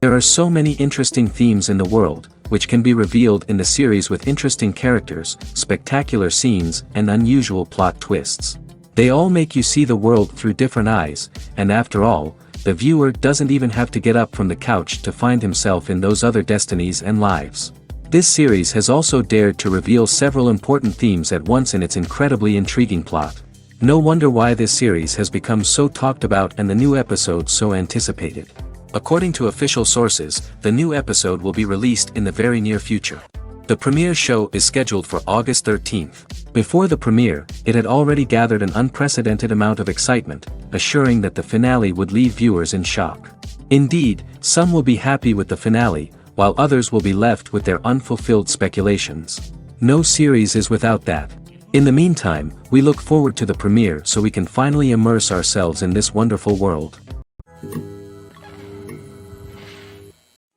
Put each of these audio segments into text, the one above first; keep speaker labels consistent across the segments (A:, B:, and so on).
A: There are so many interesting themes in the world, which can be revealed in the series with interesting characters, spectacular scenes, and unusual plot twists. They all make you see the world through different eyes, and after all, the viewer doesn't even have to get up from the couch to find himself in those other destinies and lives. This series has also dared to reveal several important themes at once in its incredibly intriguing plot. No wonder why this series has become so talked about and the new episode so anticipated. According to official sources, the new episode will be released in the very near future. The premiere show is scheduled for August 13th. Before the premiere, it had already gathered an unprecedented amount of excitement, assuring that the finale would leave viewers in shock. Indeed, some will be happy with the finale, while others will be left with their unfulfilled speculations. No series is without that. In the meantime, we look forward to the premiere so we can finally immerse ourselves in this wonderful world.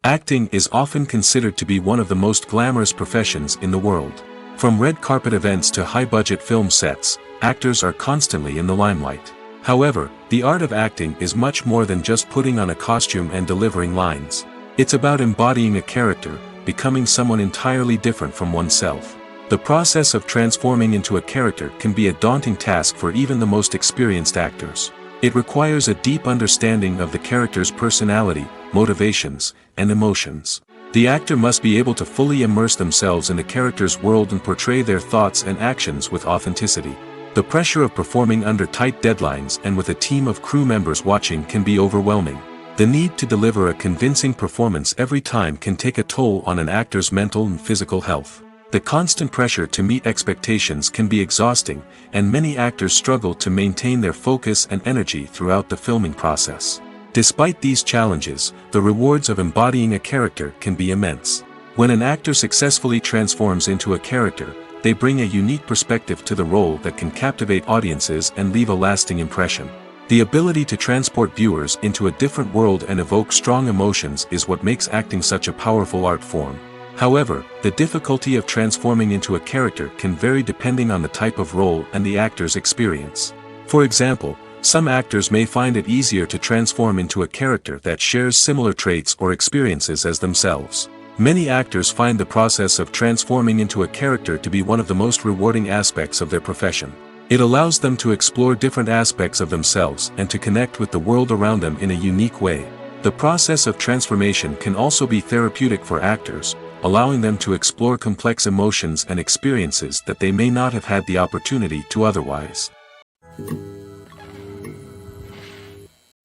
B: Acting is often considered to be one of the most glamorous professions in the world. From red carpet events to high-budget film sets, actors are constantly in the limelight. However, the art of acting is much more than just putting on a costume and delivering lines. It's about embodying a character, becoming someone entirely different from oneself. The process of transforming into a character can be a daunting task for even the most experienced actors. It requires a deep understanding of the character's personality, motivations, and emotions. The actor must be able to fully immerse themselves in the character's world and portray their thoughts and actions with authenticity. The pressure of performing under tight deadlines and with a team of crew members watching can be overwhelming. The need to deliver a convincing performance every time can take a toll on an actor's mental and physical health. The constant pressure to meet expectations can be exhausting, and many actors struggle to maintain their focus and energy throughout the filming process. Despite these challenges, the rewards of embodying a character can be immense. When an actor successfully transforms into a character, they bring a unique perspective to the role that can captivate audiences and leave a lasting impression. The ability to transport viewers into a different world and evoke strong emotions is what makes acting such a powerful art form. However, the difficulty of transforming into a character can vary depending on the type of role and the actor's experience. For example, some actors may find it easier to transform into a character that shares similar traits or experiences as themselves. Many actors find the process of transforming into a character to be one of the most rewarding aspects of their profession. It allows them to explore different aspects of themselves and to connect with the world around them in a unique way. The process of transformation can also be therapeutic for actors, allowing them to explore complex emotions and experiences that they may not have had the opportunity to otherwise.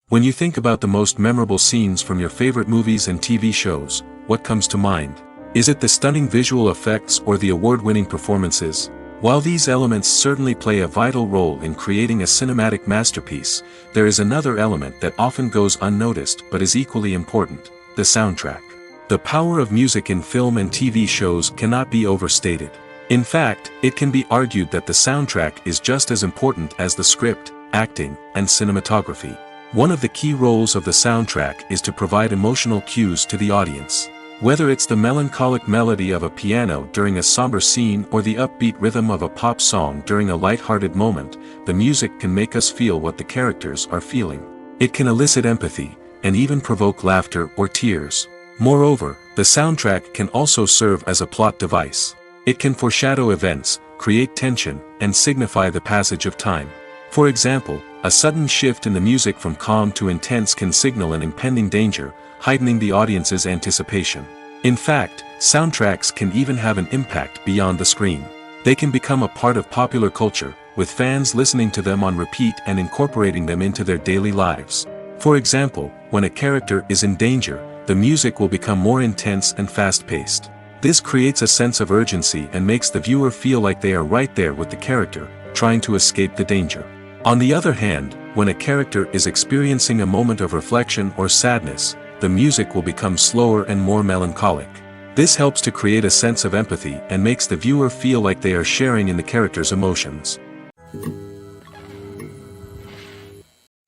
B: When you think about the most memorable scenes from your favorite movies and TV shows, what comes to mind? Is it the stunning visual effects or the award-winning performances? While these elements certainly play a vital role in creating a cinematic masterpiece, there is another element that often goes unnoticed but is equally important: the soundtrack. The power of music in film and TV shows cannot be overstated. In fact, it can be argued that the soundtrack is just as important as the script, acting, and cinematography. One of the key roles of the soundtrack is to provide emotional cues to the audience. Whether it's the melancholic melody of a piano during a somber scene or the upbeat rhythm of a pop song during a light-hearted moment, the music can make us feel what the characters are feeling. It can elicit empathy, and even provoke laughter or tears. Moreover, the soundtrack can also serve as a plot device. It can foreshadow events, create tension, and signify the passage of time. For example, a sudden shift in the music from calm to intense can signal an impending danger, heightening the audience's anticipation. In fact, soundtracks can even have an impact beyond the screen. They can become a part of popular culture, with fans listening to them on repeat and incorporating them into their daily lives. For example, when a character is in danger, the music will become more intense and fast-paced. This creates a sense of urgency and makes the viewer feel like they are right there with the character, trying to escape the danger. On the other hand, when a character is experiencing a moment of reflection or sadness, the music will become slower and more melancholic. This helps to create a sense of empathy and makes the viewer feel like they are sharing in the character's emotions.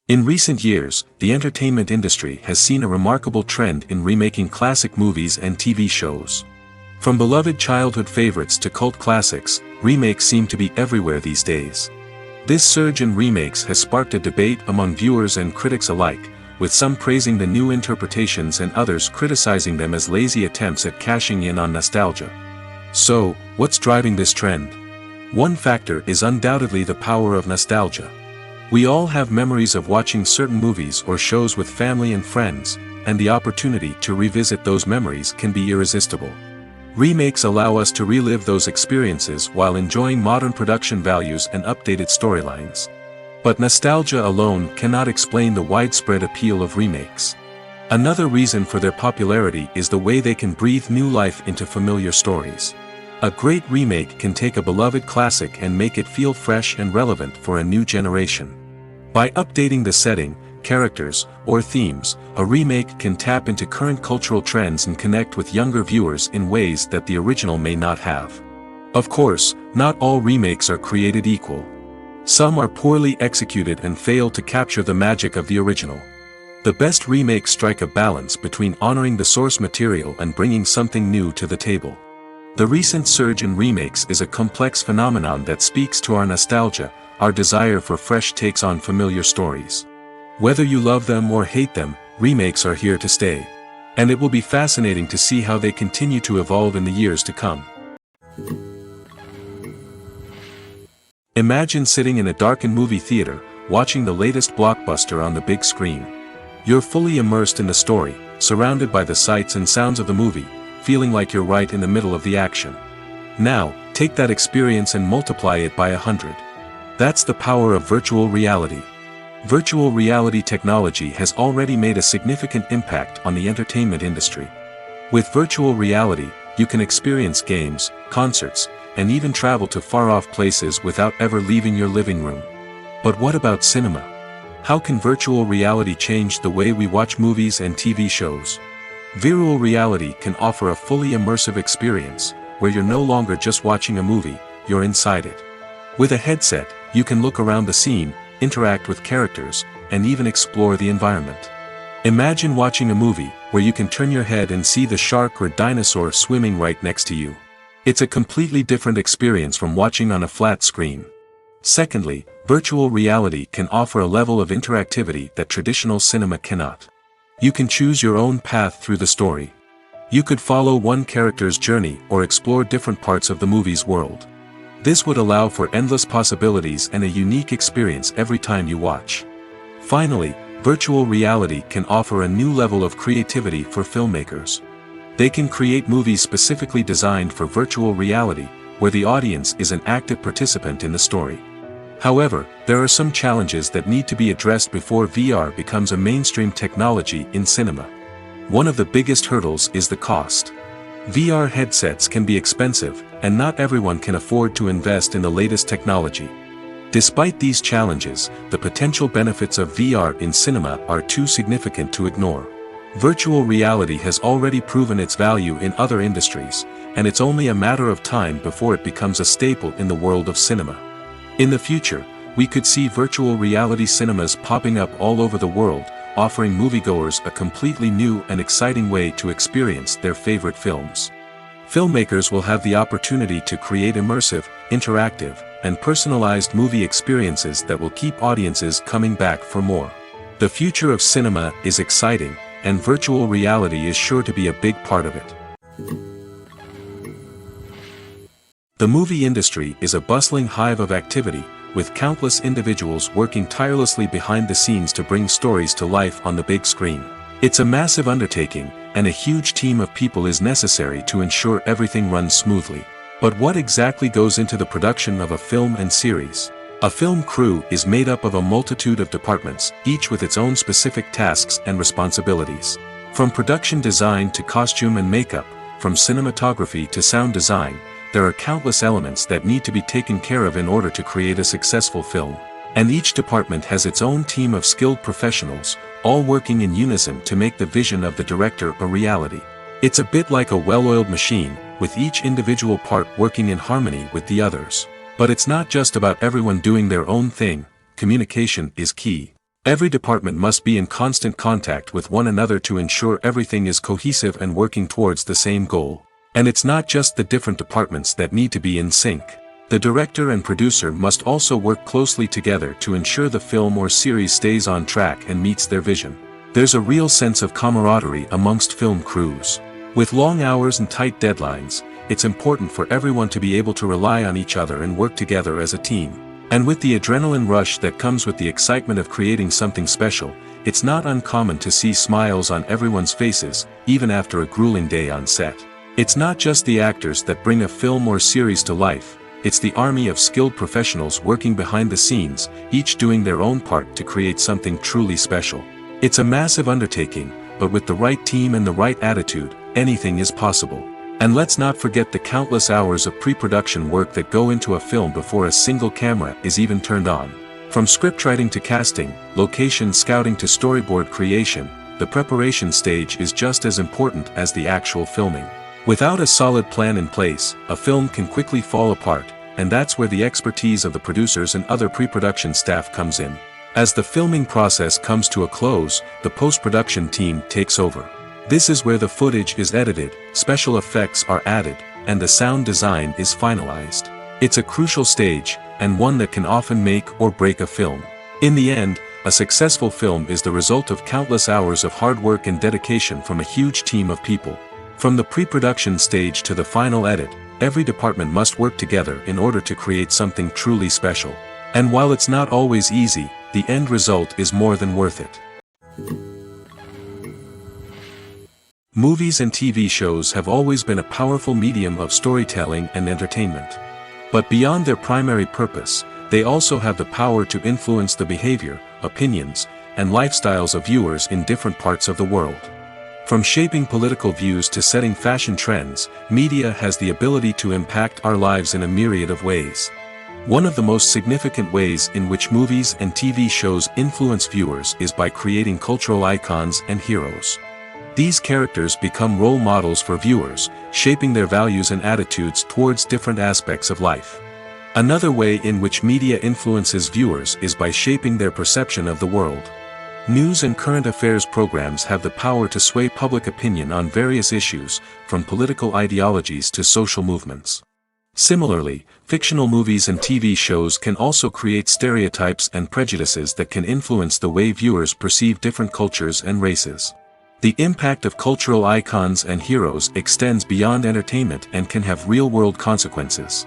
B: In recent years, the entertainment industry has seen a remarkable trend in remaking classic movies and TV shows. From beloved childhood favorites to cult classics, remakes seem to be everywhere these days. This surge in remakes has sparked a debate among viewers and critics alike, with some praising the new interpretations and others criticizing them as lazy attempts at cashing in on nostalgia. So, what's driving this trend? One factor is undoubtedly the power of nostalgia. We all have memories of watching certain movies or shows with family and friends, and the opportunity to revisit those memories can be irresistible. Remakes allow us to relive those experiences while enjoying modern production values and updated storylines. But nostalgia alone cannot explain the widespread appeal of remakes. Another reason for their popularity is the way they can breathe new life into familiar stories. A great remake can take a beloved classic and make it feel fresh and relevant for a new generation. By updating the setting, characters, or themes, a remake can tap into current cultural trends and connect with younger viewers in ways that the original may not have. Of course, not all remakes are created equal. Some are poorly executed and fail to capture the magic of the original. The best remakes strike a balance between honoring the source material and bringing something new to the table. The recent surge in remakes is a complex phenomenon that speaks to our nostalgia, our desire for fresh takes on familiar stories. Whether you love them or hate them, remakes are here to stay. And it will be fascinating to see how they continue to evolve in the years to come. Imagine sitting in a darkened movie theater, watching the latest blockbuster on the big screen. You're fully immersed in the story, surrounded by the sights and sounds of the movie, feeling like you're right in the middle of the action. Now, take that experience and multiply it by 100. That's the power of virtual reality. Virtual reality technology has already made a significant impact on the entertainment industry. With virtual reality, you can experience games, concerts, and even travel to far-off places without ever leaving your living room. But what about cinema? How can virtual reality change the way we watch movies and TV shows? Virtual reality can offer a fully immersive experience, where you're no longer just watching a movie, you're inside it. With a headset, you can look around the scene, interact with characters, and even explore the environment. Imagine watching a movie, where you can turn your head and see the shark or dinosaur swimming right next to you. It's a completely different experience from watching on a flat screen. Secondly, virtual reality can offer a level of interactivity that traditional cinema cannot. You can choose your own path through the story. You could follow one character's journey or explore different parts of the movie's world. This would allow for endless possibilities and a unique experience every time you watch. Finally, virtual reality can offer a new level of creativity for filmmakers. They can create movies specifically designed for virtual reality, where the audience is an active participant in the story. However, there are some challenges that need to be addressed before VR becomes a mainstream technology in cinema. One of the biggest hurdles is the cost. VR headsets can be expensive, and not everyone can afford to invest in the latest technology. Despite these challenges, the potential benefits of VR in cinema are too significant to ignore. Virtual reality has already proven its value in other industries, and it's only a matter of time before it becomes a staple in the world of cinema. In the future, we could see virtual reality cinemas popping up all over the world, offering moviegoers a completely new and exciting way to experience their favorite films. Filmmakers will have the opportunity to create immersive, interactive, and personalized movie experiences that will keep audiences coming back for more. The future of cinema is exciting, and virtual reality is sure to be a big part of it. The movie industry is a bustling hive of activity, with countless individuals working tirelessly behind the scenes to bring stories to life on the big screen. It's a massive undertaking, and a huge team of people is necessary to ensure everything runs smoothly. But what exactly goes into the production of a film and series? A film crew is made up of a multitude of departments, each with its own specific tasks and responsibilities. From production design to costume and makeup, from cinematography to sound design, there are countless elements that need to be taken care of in order to create a successful film. And each department has its own team of skilled professionals, all working in unison to make the vision of the director a reality. It's a bit like a well-oiled machine, with each individual part working in harmony with the others. But it's not just about everyone doing their own thing. Communication is key. Every department must be in constant contact with one another to ensure everything is cohesive and working towards the same goal. And it's not just the different departments that need to be in sync. The director and producer must also work closely together to ensure the film or series stays on track and meets their vision. There's a real sense of camaraderie amongst film crews. With long hours and tight deadlines, it's important for everyone to be able to rely on each other and work together as a team. And with the adrenaline rush that comes with the excitement of creating something special, it's not uncommon to see smiles on everyone's faces, even after a grueling day on set. It's not just the actors that bring a film or series to life, it's the army of skilled professionals working behind the scenes, each doing their own part to create something truly special. It's a massive undertaking, but with the right team and the right attitude, anything is possible. And let's not forget the countless hours of pre-production work that go into a film before a single camera is even turned on. From scriptwriting to casting, location scouting to storyboard creation, the preparation stage is just as important as the actual filming. Without a solid plan in place, a film can quickly fall apart, and that's where the expertise of the producers and other pre-production staff comes in. As the filming process comes to a close, the post-production team takes over. This is where the footage is edited, special effects are added, and the sound design is finalized. It's a crucial stage, and one that can often make or break a film. In the end, a successful film is the result of countless hours of hard work and dedication from a huge team of people. From the pre-production stage to the final edit, every department must work together in order to create something truly special. And while it's not always easy, the end result is more than worth it. Movies and TV shows have always been a powerful medium of storytelling and entertainment. But beyond their primary purpose, they also have the power to influence the behavior, opinions, and lifestyles of viewers in different parts of the world. From shaping political views to setting fashion trends, media has the ability to impact our lives in a myriad of ways. One of the most significant ways in which movies and TV shows influence viewers is by creating cultural icons and heroes. These characters become role models for viewers, shaping their values and attitudes towards different aspects of life. Another way in which media influences viewers is by shaping their perception of the world. News and current affairs programs have the power to sway public opinion on various issues, from political ideologies to social movements. Similarly, fictional movies and TV shows can also create stereotypes and prejudices that can influence the way viewers perceive different cultures and races. The impact of cultural icons and heroes extends beyond entertainment and can have real-world consequences.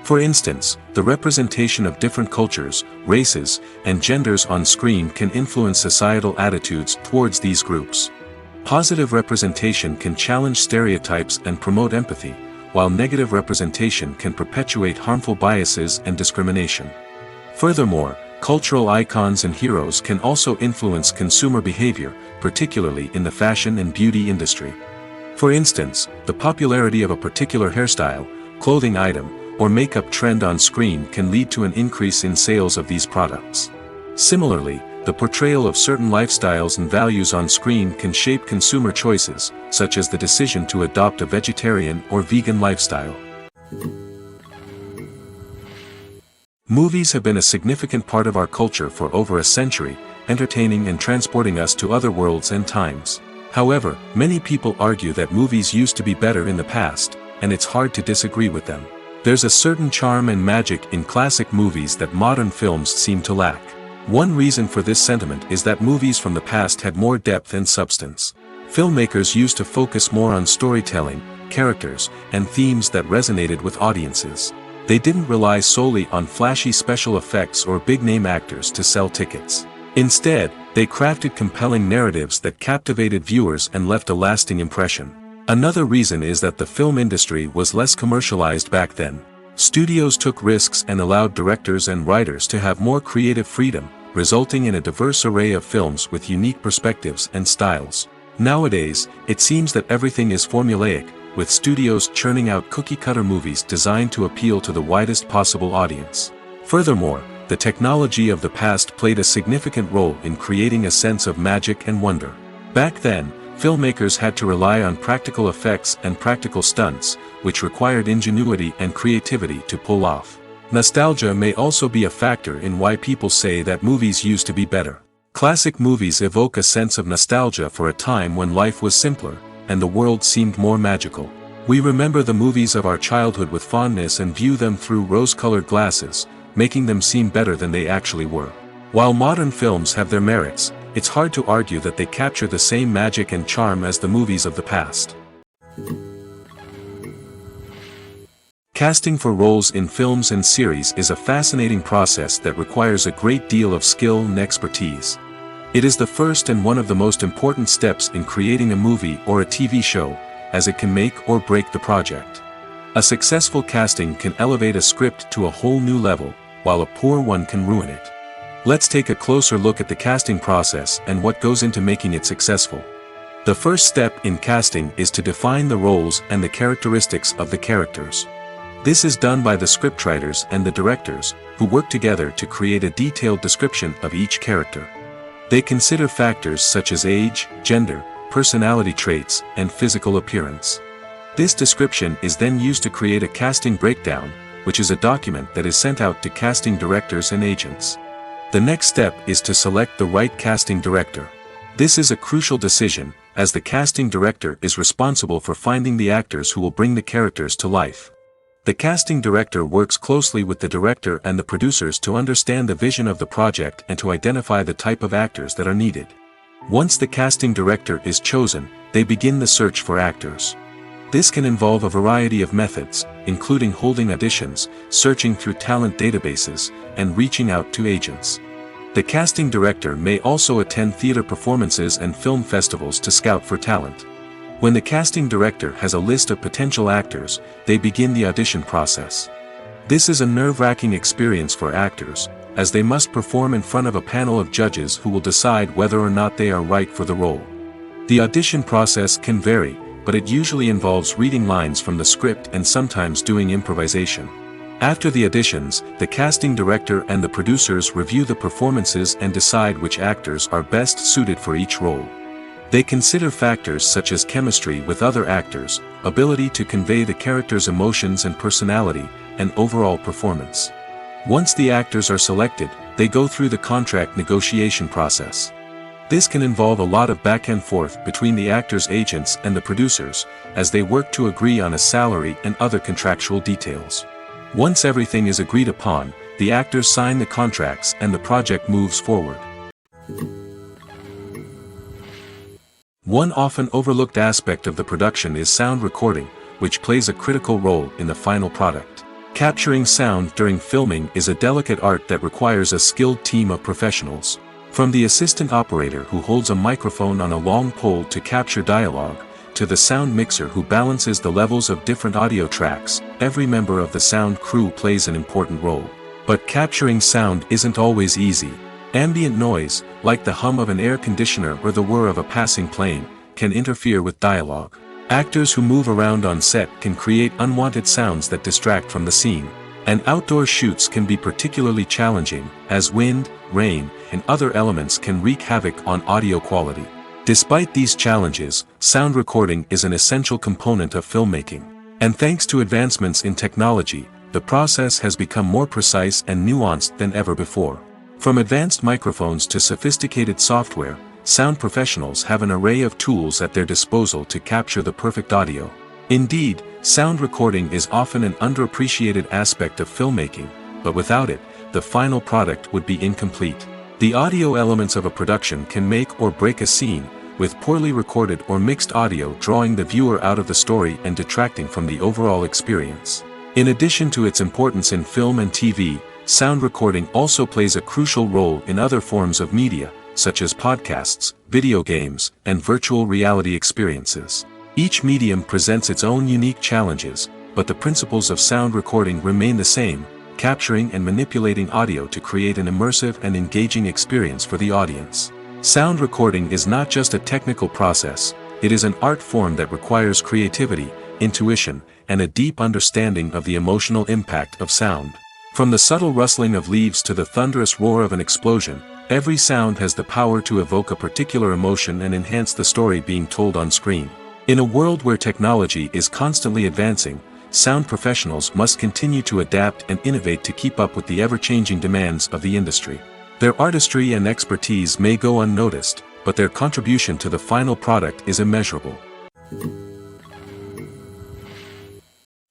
B: For instance, the representation of different cultures, races, and genders on screen can influence societal attitudes towards these groups. Positive representation can challenge stereotypes and promote empathy, while negative representation can perpetuate harmful biases and discrimination. Furthermore, cultural icons and heroes can also influence consumer behavior, particularly in the fashion and beauty industry. For instance, the popularity of a particular hairstyle, clothing item, or makeup trend on screen can lead to an increase in sales of these products. Similarly, the portrayal of certain lifestyles and values on screen can shape consumer choices, such as the decision to adopt a vegetarian or vegan lifestyle. Movies have been a significant part of our culture for over a century, entertaining and transporting us to other worlds and times. However, many people argue that movies used to be better in the past, and it's hard to disagree with them. There's a certain charm and magic in classic movies that modern films seem to lack. One reason for this sentiment is that movies from the past had more depth and substance. Filmmakers used to focus more on storytelling, characters, and themes that resonated with audiences. They didn't rely solely on flashy special effects or big-name actors to sell tickets. Instead, they crafted compelling narratives that captivated viewers and left a lasting impression. Another reason is that the film industry was less commercialized back then. Studios took risks and allowed directors and writers to have more creative freedom, resulting in a diverse array of films with unique perspectives and styles. Nowadays, it seems that everything is formulaic, with studios churning out cookie-cutter movies designed to appeal to the widest possible audience. Furthermore, the technology of the past played a significant role in creating a sense of magic and wonder. Back then, filmmakers had to rely on practical effects and practical stunts, which required ingenuity and creativity to pull off. Nostalgia may also be a factor in why people say that movies used to be better. Classic movies evoke a sense of nostalgia for a time when life was simpler, and the world seemed more magical. We remember the movies of our childhood with fondness and view them through rose-colored glasses, making them seem better than they actually were. While modern films have their merits, it's hard to argue that they capture the same magic and charm as the movies of the past. Casting for roles in films and series is a fascinating process that requires a great deal of skill and expertise. It is the first and one of the most important steps in creating a movie or a TV show, as it can make or break the project. A successful casting can elevate a script to a whole new level, while a poor one can ruin it. Let's take a closer look at the casting process and what goes into making it successful. The first step in casting is to define the roles and the characteristics of the characters. This is done by the scriptwriters and the directors, who work together to create a detailed description of each character. They consider factors such as age, gender, personality traits, and physical appearance. This description is then used to create a casting breakdown, which is a document that is sent out to casting directors and agents. The next step is to select the right casting director. This is a crucial decision, as the casting director is responsible for finding the actors who will bring the characters to life. The casting director works closely with the director and the producers to understand the vision of the project and to identify the type of actors that are needed. Once the casting director is chosen, they begin the search for actors. This can involve a variety of methods, including holding auditions, searching through talent databases, and reaching out to agents. The casting director may also attend theater performances and film festivals to scout for talent. When the casting director has a list of potential actors, they begin the audition process. This is a nerve-wracking experience for actors, as they must perform in front of a panel of judges who will decide whether or not they are right for the role. The audition process can vary, but it usually involves reading lines from the script and sometimes doing improvisation. After the auditions, the casting director and the producers review the performances and decide which actors are best suited for each role. They consider factors such as chemistry with other actors, ability to convey the character's emotions and personality, and overall performance. Once the actors are selected, they go through the contract negotiation process. This can involve a lot of back and forth between the actors' agents and the producers, as they work to agree on a salary and other contractual details. Once everything is agreed upon, the actors sign the contracts and the project moves forward. One often overlooked aspect of the production is sound recording, which plays a critical role in the final product. Capturing sound during filming is a delicate art that requires a skilled team of professionals. From the assistant operator who holds a microphone on a long pole to capture dialogue, to the sound mixer who balances the levels of different audio tracks, every member of the sound crew plays an important role. But capturing sound isn't always easy. Ambient noise, like the hum of an air conditioner or the whir of a passing plane, can interfere with dialogue. Actors who move around on set can create unwanted sounds that distract from the scene. And outdoor shoots can be particularly challenging, as wind, rain, and other elements can wreak havoc on audio quality. Despite these challenges, sound recording is an essential component of filmmaking. And thanks to advancements in technology, the process has become more precise and nuanced than ever before. From advanced microphones to sophisticated software, sound professionals have an array of tools at their disposal to capture the perfect audio. Indeed, sound recording is often an underappreciated aspect of filmmaking, but without it, the final product would be incomplete. The audio elements of a production can make or break a scene, with poorly recorded or mixed audio drawing the viewer out of the story and detracting from the overall experience. In addition to its importance in film and TV, sound recording also plays a crucial role in other forms of media, such as podcasts, video games, and virtual reality experiences. Each medium presents its own unique challenges, but the principles of sound recording remain the same, capturing and manipulating audio to create an immersive and engaging experience for the audience. Sound recording is not just a technical process, it is an art form that requires creativity, intuition, and a deep understanding of the emotional impact of sound. From the subtle rustling of leaves to the thunderous roar of an explosion, every sound has the power to evoke a particular emotion and enhance the story being told on screen. In a world where technology is constantly advancing, sound professionals must continue to adapt and innovate to keep up with the ever-changing demands of the industry. Their artistry and expertise may go unnoticed, but their contribution to the final product is immeasurable.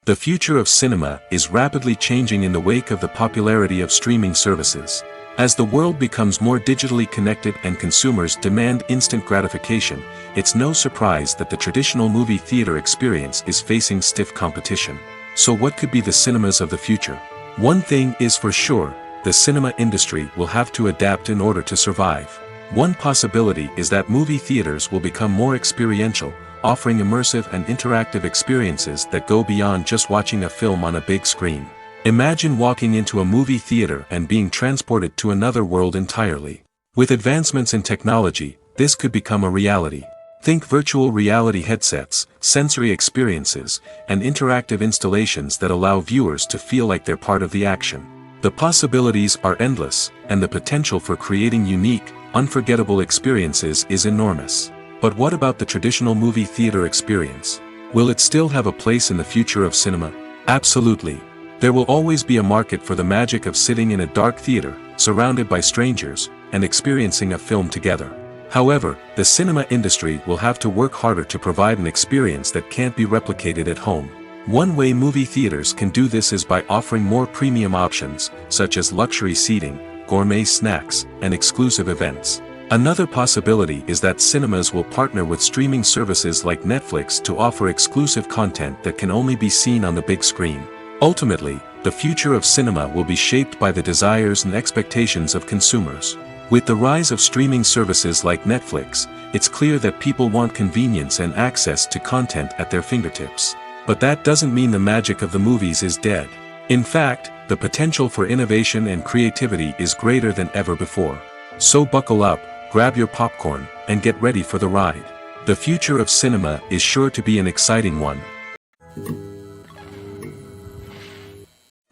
B: The future of cinema is rapidly changing in the wake of the popularity of streaming services. As the world becomes more digitally connected and consumers demand instant gratification, it's no surprise that the traditional movie theater experience is facing stiff competition. So what could be the cinemas of the future? One thing is for sure, the cinema industry will have to adapt in order to survive. One possibility is that movie theaters will become more experiential, offering immersive and interactive experiences that go beyond just watching a film on a big screen. Imagine walking into a movie theater and being transported to another world entirely. With advancements in technology, this could become a reality. Think virtual reality headsets, sensory experiences, and interactive installations that allow viewers to feel like they're part of the action. The possibilities are endless, and the potential for creating unique, unforgettable experiences is enormous. But what about the traditional movie theater experience? Will it still have a place in the future of cinema? Absolutely. There will always be a market for the magic of sitting in a dark theater, surrounded by strangers, and experiencing a film together. However, the cinema industry will have to work harder to provide an experience that can't be replicated at home. One way movie theaters can do this is by offering more premium options, such as luxury seating, gourmet snacks, and exclusive events. Another possibility is that cinemas will partner with streaming services like Netflix to offer exclusive content that can only be seen on the big screen. Ultimately, the future of cinema will be shaped by the desires and expectations of consumers. With the rise of streaming services like Netflix, it's clear that people want convenience and access to content at their fingertips. But that doesn't mean the magic of the movies is dead. In fact, the potential for innovation and creativity is greater than ever before. So buckle up, grab your popcorn, and get ready for the ride. The future of cinema is sure to be an exciting one.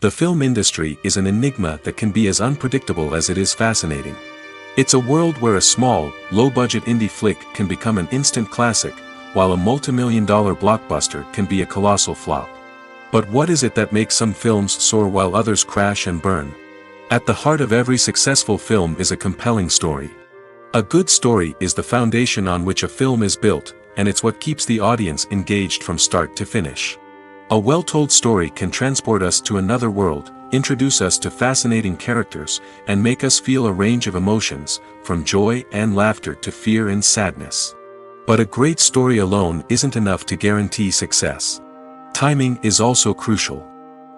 B: The film industry is an enigma that can be as unpredictable as it is fascinating. It's a world where a small, low-budget indie flick can become an instant classic, while a multi-million-dollar blockbuster can be a colossal flop. But what is it that makes some films soar while others crash and burn? At the heart of every successful film is a compelling story. A good story is the foundation on which a film is built, and it's what keeps the audience engaged from start to finish. A well-told story can transport us to another world, introduce us to fascinating characters, and make us feel a range of emotions, from joy and laughter to fear and sadness. But a great story alone isn't enough to guarantee success. Timing is also crucial.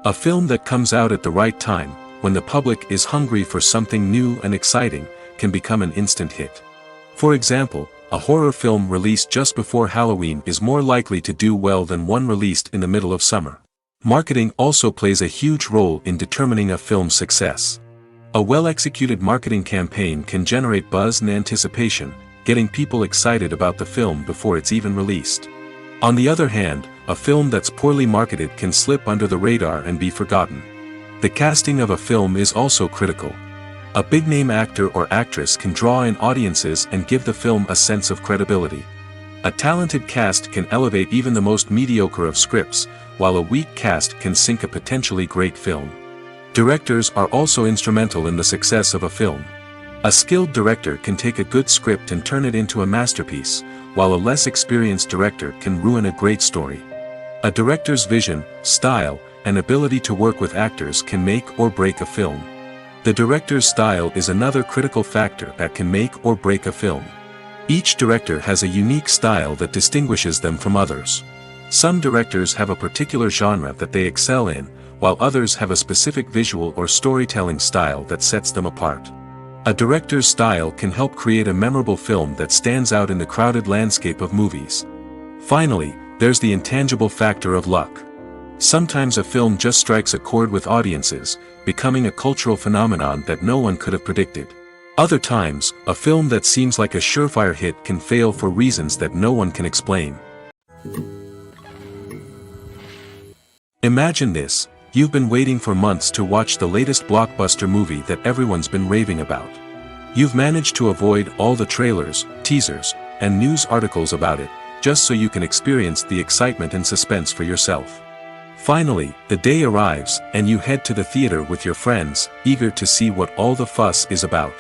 B: A film that comes out at the right time, when the public is hungry for something new and exciting, can become an instant hit. For example, a horror film released just before Halloween is more likely to do well than one released in the middle of summer. Marketing also plays a huge role in determining a film's success. A well-executed marketing campaign can generate buzz and anticipation, getting people excited about the film before it's even released. On the other hand, a film that's poorly marketed can slip under the radar and be forgotten. The casting of a film is also critical. A big-name actor or actress can draw in audiences and give the film a sense of credibility. A talented cast can elevate even the most mediocre of scripts, while a weak cast can sink a potentially great film. Directors are also instrumental in the success of a film. A skilled director can take a good script and turn it into a masterpiece, while a less experienced director can ruin a great story. A director's vision, style, and ability to work with actors can make or break a film. The director's style is another critical factor that can make or break a film. Each director has a unique style that distinguishes them from others. Some directors have a particular genre that they excel in, while others have a specific visual or storytelling style that sets them apart. A director's style can help create a memorable film that stands out in the crowded landscape of movies. Finally, there's the intangible factor of luck. Sometimes a film just strikes a chord with audiences, becoming a cultural phenomenon that no one could have predicted. Other times, a film that seems like a surefire hit can fail for reasons that no one can explain. Imagine this: you've been waiting for months to watch the latest blockbuster movie that everyone's been raving about. You've managed to avoid all the trailers, teasers, and news articles about it, just so you can experience the excitement and suspense for yourself. Finally, the day arrives, and you head to the theater with your friends, eager to see what all the fuss is about.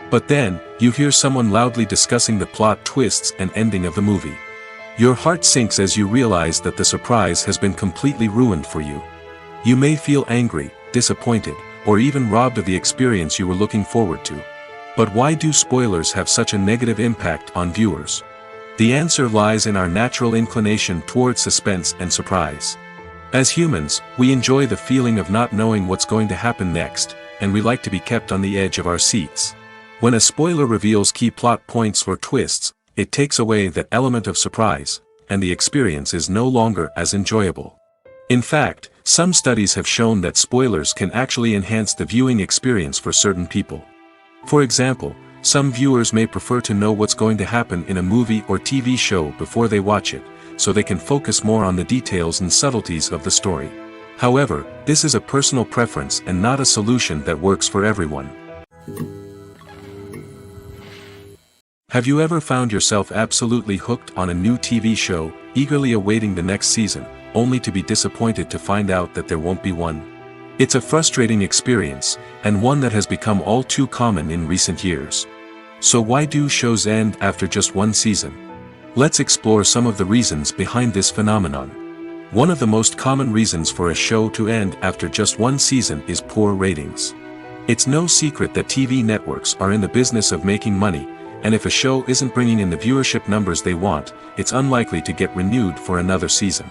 B: But then, you hear someone loudly discussing the plot twists and ending of the movie. Your heart sinks as you realize that the surprise has been completely ruined for you. You may feel angry, disappointed, or even robbed of the experience you were looking forward to. But why do spoilers have such a negative impact on viewers? The answer lies in our natural inclination toward suspense and surprise. As humans, we enjoy the feeling of not knowing what's going to happen next, and we like to be kept on the edge of our seats. When a spoiler reveals key plot points or twists, it takes away that element of surprise, and the experience is no longer as enjoyable. In fact, some studies have shown that spoilers can actually enhance the viewing experience for certain people. For example, some viewers may prefer to know what's going to happen in a movie or TV show before they watch it, so they can focus more on the details and subtleties of the story. However, this is a personal preference and not a solution that works for everyone. Have you ever found yourself absolutely hooked on a new TV show, eagerly awaiting the next season, only to be disappointed to find out that there won't be one? It's a frustrating experience, and one that has become all too common in recent years. So why do shows end after just one season? Let's explore some of the reasons behind this phenomenon. One of the most common reasons for a show to end after just one season is poor ratings. It's no secret that TV networks are in the business of making money, and if a show isn't bringing in the viewership numbers they want, it's unlikely to get renewed for another season.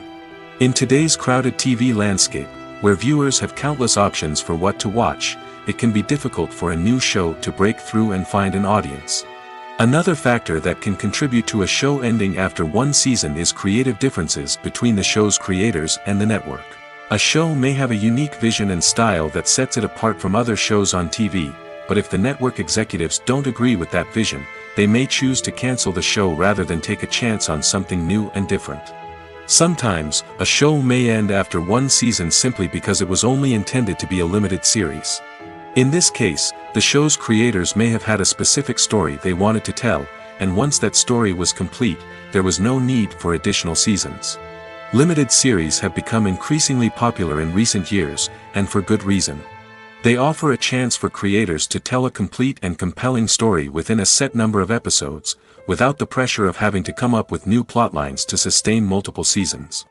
B: In today's crowded TV landscape, where viewers have countless options for what to watch, it can be difficult for a new show to break through and find an audience. Another factor that can contribute to a show ending after one season is creative differences between the show's creators and the network. A show may have a unique vision and style that sets it apart from other shows on TV, but if the network executives don't agree with that vision, they may choose to cancel the show rather than take a chance on something new and different. Sometimes, a show may end after one season simply because it was only intended to be a limited series. In this case, the show's creators may have had a specific story they wanted to tell, and once that story was complete, there was no need for additional seasons. Limited series have become increasingly popular in recent years, and for good reason. They offer a chance for creators to tell a complete and compelling story within a set number of episodes, without the pressure of having to come up with new plotlines to sustain multiple seasons.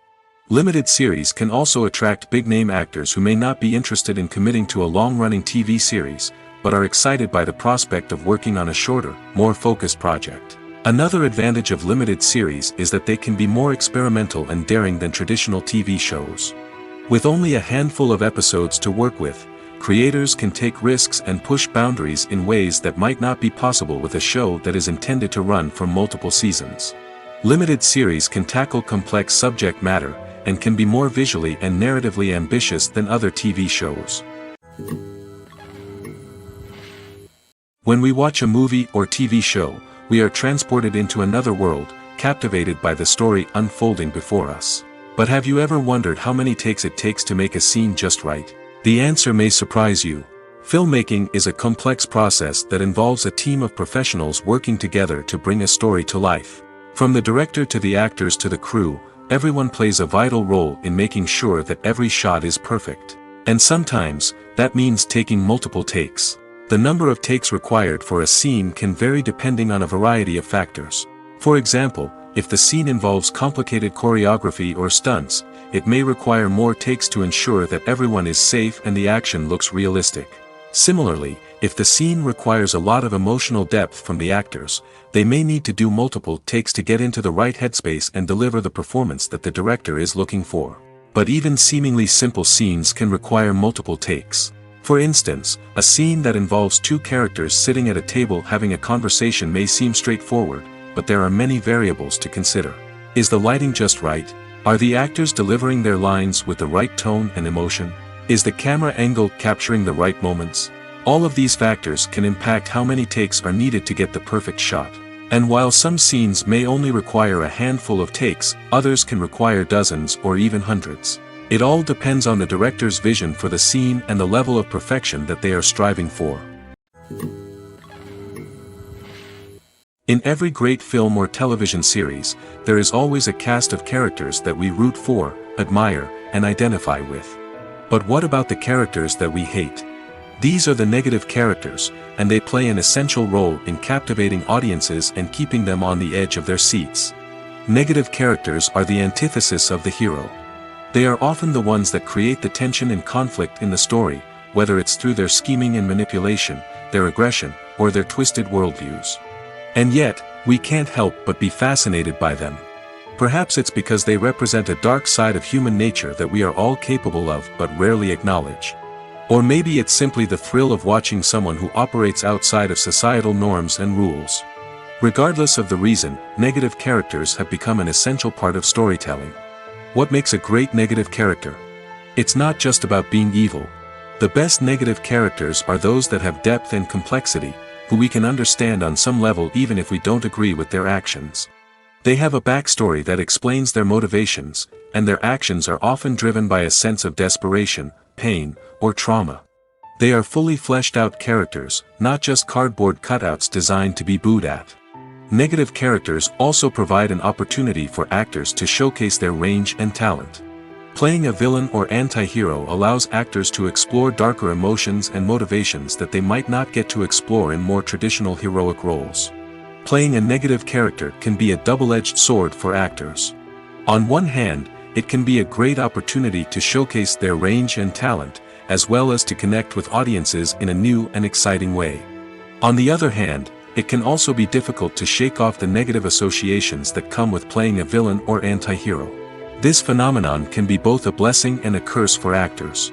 B: Limited series can also attract big-name actors who may not be interested in committing to a long-running TV series, but are excited by the prospect of working on a shorter, more focused project. Another advantage of limited series is that they can be more experimental and daring than traditional TV shows. With only a handful of episodes to work with, creators can take risks and push boundaries in ways that might not be possible with a show that is intended to run for multiple seasons. Limited series can tackle complex subject matter, and can be more visually and narratively ambitious than other TV shows. When we watch a movie or TV show, we are transported into another world, captivated by the story unfolding before us. But have you ever wondered how many takes it takes to make a scene just right? The answer may surprise you. Filmmaking is a complex process that involves a team of professionals working together to bring a story to life. From the director to the actors to the crew, everyone plays a vital role in making sure that every shot is perfect. And sometimes, that means taking multiple takes. The number of takes required for a scene can vary depending on a variety of factors. For example, if the scene involves complicated choreography or stunts, it may require more takes to ensure that everyone is safe and the action looks realistic. Similarly, if the scene requires a lot of emotional depth from the actors, they may need to do multiple takes to get into the right headspace and deliver the performance that the director is looking for. But even seemingly simple scenes can require multiple takes. For instance, a scene that involves two characters sitting at a table having a conversation may seem straightforward, but there are many variables to consider. Is the lighting just right? Are the actors delivering their lines with the right tone and emotion? Is the camera angle capturing the right moments? All of these factors can impact how many takes are needed to get the perfect shot. And while some scenes may only require a handful of takes, others can require dozens or even hundreds. It all depends on the director's vision for the scene and the level of perfection that they are striving for. In every great film or television series, there is always a cast of characters that we root for, admire, and identify with. But what about the characters that we hate? These are the negative characters, and they play an essential role in captivating audiences and keeping them on the edge of their seats. Negative characters are the antithesis of the hero. They are often the ones that create the tension and conflict in the story, whether it's through their scheming and manipulation, their aggression, or their twisted worldviews. And yet, we can't help but be fascinated by them. Perhaps it's because they represent a dark side of human nature that we are all capable of but rarely acknowledge. Or maybe it's simply the thrill of watching someone who operates outside of societal norms and rules. Regardless of the reason, negative characters have become an essential part of storytelling. What makes a great negative character? It's not just about being evil. The best negative characters are those that have depth and complexity, who we can understand on some level even if we don't agree with their actions. They have a backstory that explains their motivations, and their actions are often driven by a sense of desperation, pain, or trauma. They are fully fleshed out characters, not just cardboard cutouts designed to be booed at. Negative characters also provide an opportunity for actors to showcase their range and talent. Playing a villain or anti-hero allows actors to explore darker emotions and motivations that they might not get to explore in more traditional heroic roles. Playing a negative character can be a double-edged sword for actors. On one hand, it can be a great opportunity to showcase their range and talent, as well as to connect with audiences in a new and exciting way. On the other hand, it can also be difficult to shake off the negative associations that come with playing a villain or anti-hero. This phenomenon can be both a blessing and a curse for actors.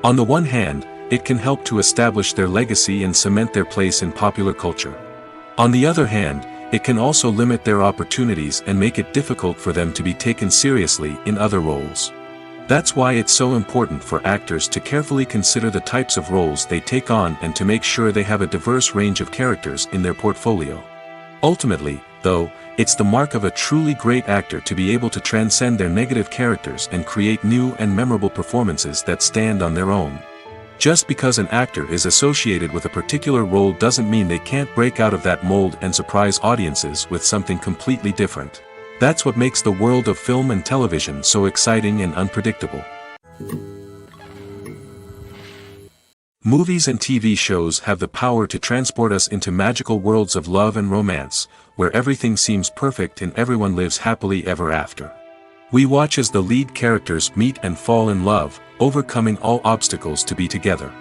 B: On the one hand, it can help to establish their legacy and cement their place in popular culture. On the other hand, it can also limit their opportunities and make it difficult for them to be taken seriously in other roles. That's why it's so important for actors to carefully consider the types of roles they take on and to make sure they have a diverse range of characters in their portfolio. Ultimately, though, it's the mark of a truly great actor to be able to transcend their negative characters and create new and memorable performances that stand on their own. Just because an actor is associated with a particular role doesn't mean they can't break out of that mold and surprise audiences with something completely different. That's what makes the world of film and television so exciting and unpredictable. Movies and TV shows have the power to transport us into magical worlds of love and romance, where everything seems perfect and everyone lives happily ever after. We watch as the lead characters meet and fall in love, overcoming all obstacles to be together.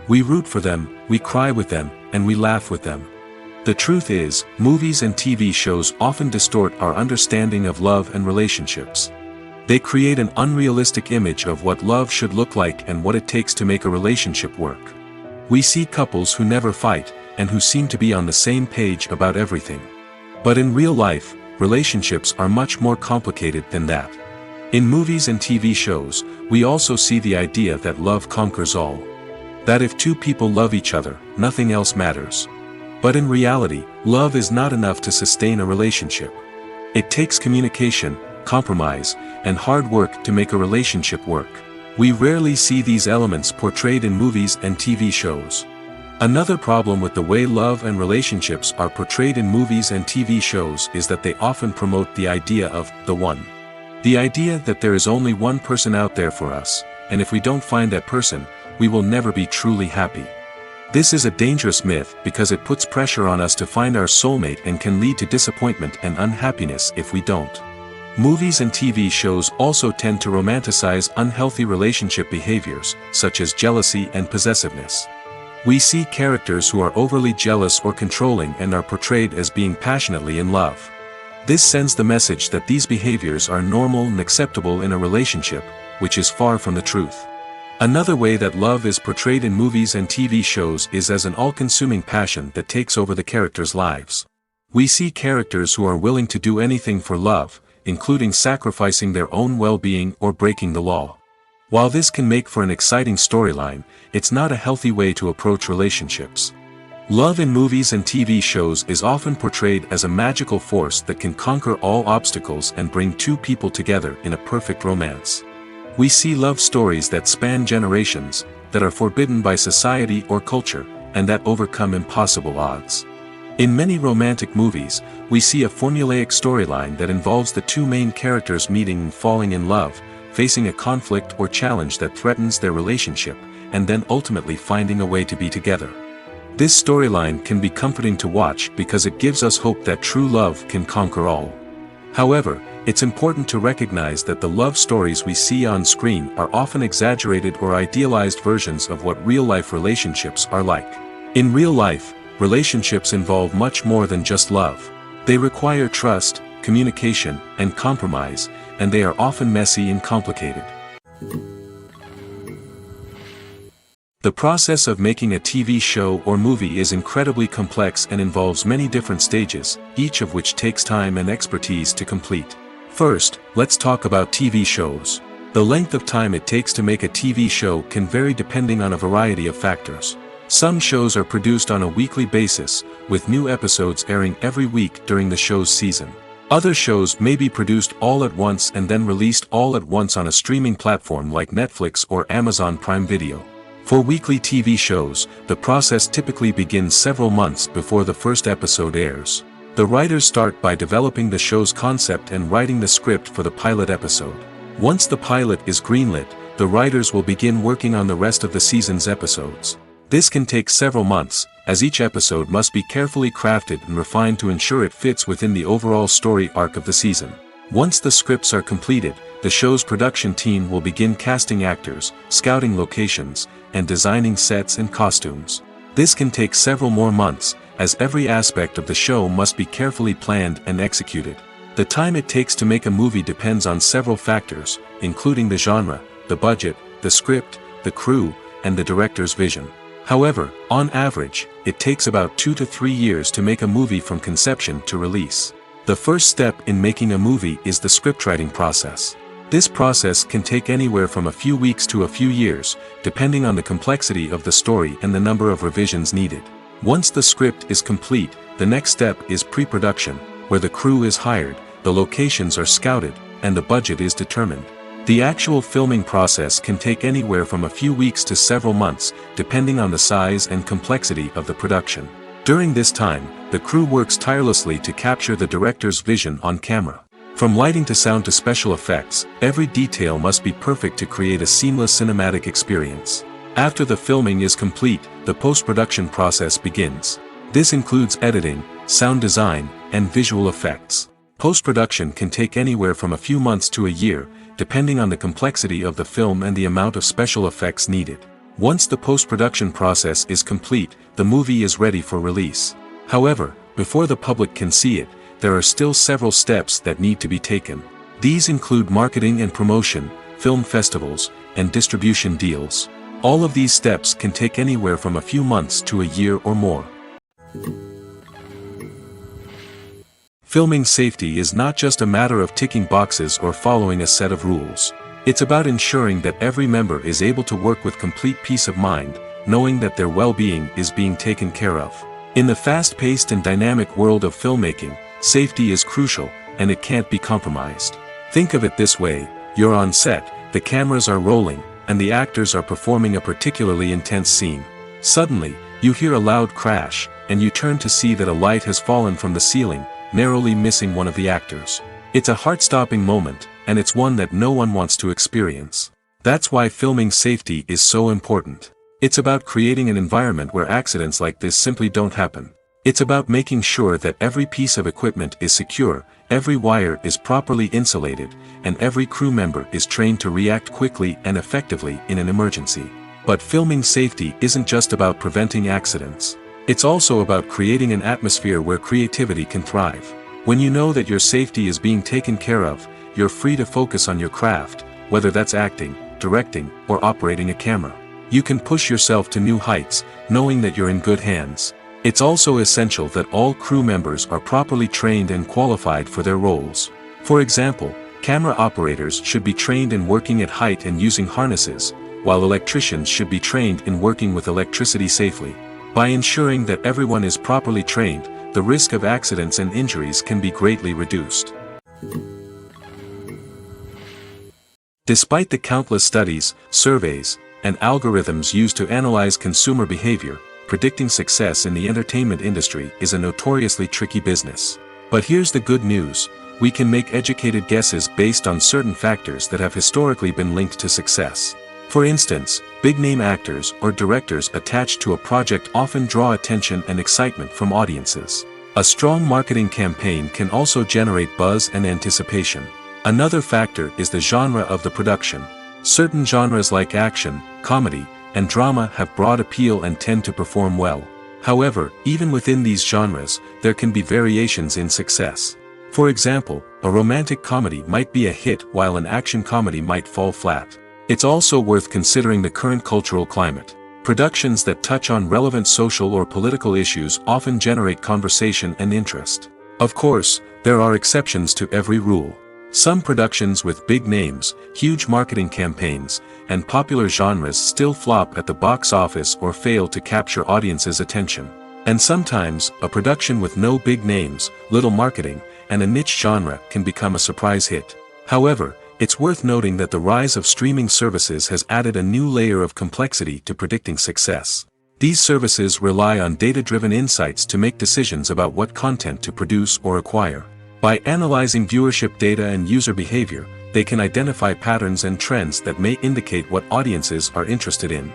B: We root for them, we cry with them, and we laugh with them. The truth is, movies and TV shows often distort our understanding of love and relationships. They create an unrealistic image of what love should look like and what it takes to make a relationship work. We see couples who never fight, and who seem to be on the same page about everything. But in real life, relationships are much more complicated than that. In movies and TV shows, we also see the idea that love conquers all. That if two people love each other, nothing else matters. But in reality, love is not enough to sustain a relationship. It takes communication, compromise, and hard work to make a relationship work. We rarely see these elements portrayed in movies and TV shows. Another problem with the way love and relationships are portrayed in movies and TV shows is that they often promote the idea of the one. The idea that there is only one person out there for us, and if we don't find that person, we will never be truly happy. This is a dangerous myth because it puts pressure on us to find our soulmate and can lead to disappointment and unhappiness if we don't. Movies and TV shows also tend to romanticize unhealthy relationship behaviors, such as jealousy and possessiveness. We see characters who are overly jealous or controlling and are portrayed as being passionately in love. This sends the message that these behaviors are normal and acceptable in a relationship, which is far from the truth. Another way that love is portrayed in movies and TV shows is as an all-consuming passion that takes over the characters' lives. We see characters who are willing to do anything for love, including sacrificing their own well-being or breaking the law. While this can make for an exciting storyline, it's not a healthy way to approach relationships. Love in movies and TV shows is often portrayed as a magical force that can conquer all obstacles and bring two people together in a perfect romance. We see love stories that span generations, that are forbidden by society or culture, and that overcome impossible odds. In many romantic movies, we see a formulaic storyline that involves the two main characters meeting and falling in love, facing a conflict or challenge that threatens their relationship, and then ultimately finding a way to be together. This storyline can be comforting to watch because it gives us hope that true love can conquer all. However, it's important to recognize that the love stories we see on screen are often exaggerated or idealized versions of what real-life relationships are like. In real life, relationships involve much more than just love. They require trust, communication, and compromise, and they are often messy and complicated. The process of making a TV show or movie is incredibly complex and involves many different stages, each of which takes time and expertise to complete. First, let's talk about TV shows. The length of time it takes to make a TV show can vary depending on a variety of factors. Some shows are produced on a weekly basis, with new episodes airing every week during the show's season. Other shows may be produced all at once and then released all at once on a streaming platform like Netflix or Amazon Prime Video. For weekly TV shows, the process typically begins several months before the first episode airs. The writers start by developing the show's concept and writing the script for the pilot episode. Once the pilot is greenlit, the writers will begin working on the rest of the season's episodes. This can take several months, as each episode must be carefully crafted and refined to ensure it fits within the overall story arc of the season. Once the scripts are completed, the show's production team will begin casting actors, scouting locations, and designing sets and costumes. This can take several more months, as every aspect of the show must be carefully planned and executed. The time it takes to make a movie depends on several factors, including the genre, the budget, the script, the crew, and the director's vision. However, on average, it takes about 2 to 3 years to make a movie from conception to release. The first step in making a movie is the scriptwriting process. This process can take anywhere from a few weeks to a few years, depending on the complexity of the story and the number of revisions needed. Once the script is complete, the next step is pre-production, where the crew is hired, the locations are scouted, and the budget is determined. The actual filming process can take anywhere from a few weeks to several months, depending on the size and complexity of the production. During this time, the crew works tirelessly to capture the director's vision on camera. From lighting to sound to special effects, every detail must be perfect to create a seamless cinematic experience. After the filming is complete, the post-production process begins. This includes editing, sound design, and visual effects. Post-production can take anywhere from a few months to a year, depending on the complexity of the film and the amount of special effects needed. Once the post-production process is complete, the movie is ready for release. However, before the public can see it, there are still several steps that need to be taken. These include marketing and promotion, film festivals, and distribution deals. All of these steps can take anywhere from a few months to a year or more. Filming safety is not just a matter of ticking boxes or following a set of rules. It's about ensuring that every member is able to work with complete peace of mind, knowing that their well-being is being taken care of. In the fast-paced and dynamic world of filmmaking, safety is crucial, and it can't be compromised. Think of it this way: you're on set, the cameras are rolling, and the actors are performing a particularly intense scene. Suddenly, you hear a loud crash, and you turn to see that a light has fallen from the ceiling, narrowly missing one of the actors. It's a heart-stopping moment, and it's one that no one wants to experience. That's why filming safety is so important. It's about creating an environment where accidents like this simply don't happen. It's about making sure that every piece of equipment is secure, every wire is properly insulated, and every crew member is trained to react quickly and effectively in an emergency. But filming safety isn't just about preventing accidents. It's also about creating an atmosphere where creativity can thrive. When you know that your safety is being taken care of, you're free to focus on your craft, whether that's acting, directing, or operating a camera. You can push yourself to new heights, knowing that you're in good hands. It's also essential that all crew members are properly trained and qualified for their roles. For example, camera operators should be trained in working at height and using harnesses, while electricians should be trained in working with electricity safely. By ensuring that everyone is properly trained, the risk of accidents and injuries can be greatly reduced. Despite the countless studies, surveys, and algorithms used to analyze consumer behavior, predicting success in the entertainment industry is a notoriously tricky business. But here's the good news: we can make educated guesses based on certain factors that have historically been linked to success. For instance, big-name actors or directors attached to a project often draw attention and excitement from audiences. A strong marketing campaign can also generate buzz and anticipation. Another factor is the genre of the production. Certain genres like action, comedy, and drama have broad appeal and tend to perform well. However, even within these genres, there can be variations in success. For example, a romantic comedy might be a hit while an action comedy might fall flat. It's also worth considering the current cultural climate. Productions that touch on relevant social or political issues often generate conversation and interest. Of course, there are exceptions to every rule. Some productions with big names, huge marketing campaigns, and popular genres still flop at the box office or fail to capture audiences' attention. And sometimes, a production with no big names, little marketing, and a niche genre can become a surprise hit. However, it's worth noting that the rise of streaming services has added a new layer of complexity to predicting success. These services rely on data-driven insights to make decisions about what content to produce or acquire. By analyzing viewership data and user behavior, they can identify patterns and trends that may indicate what audiences are interested in.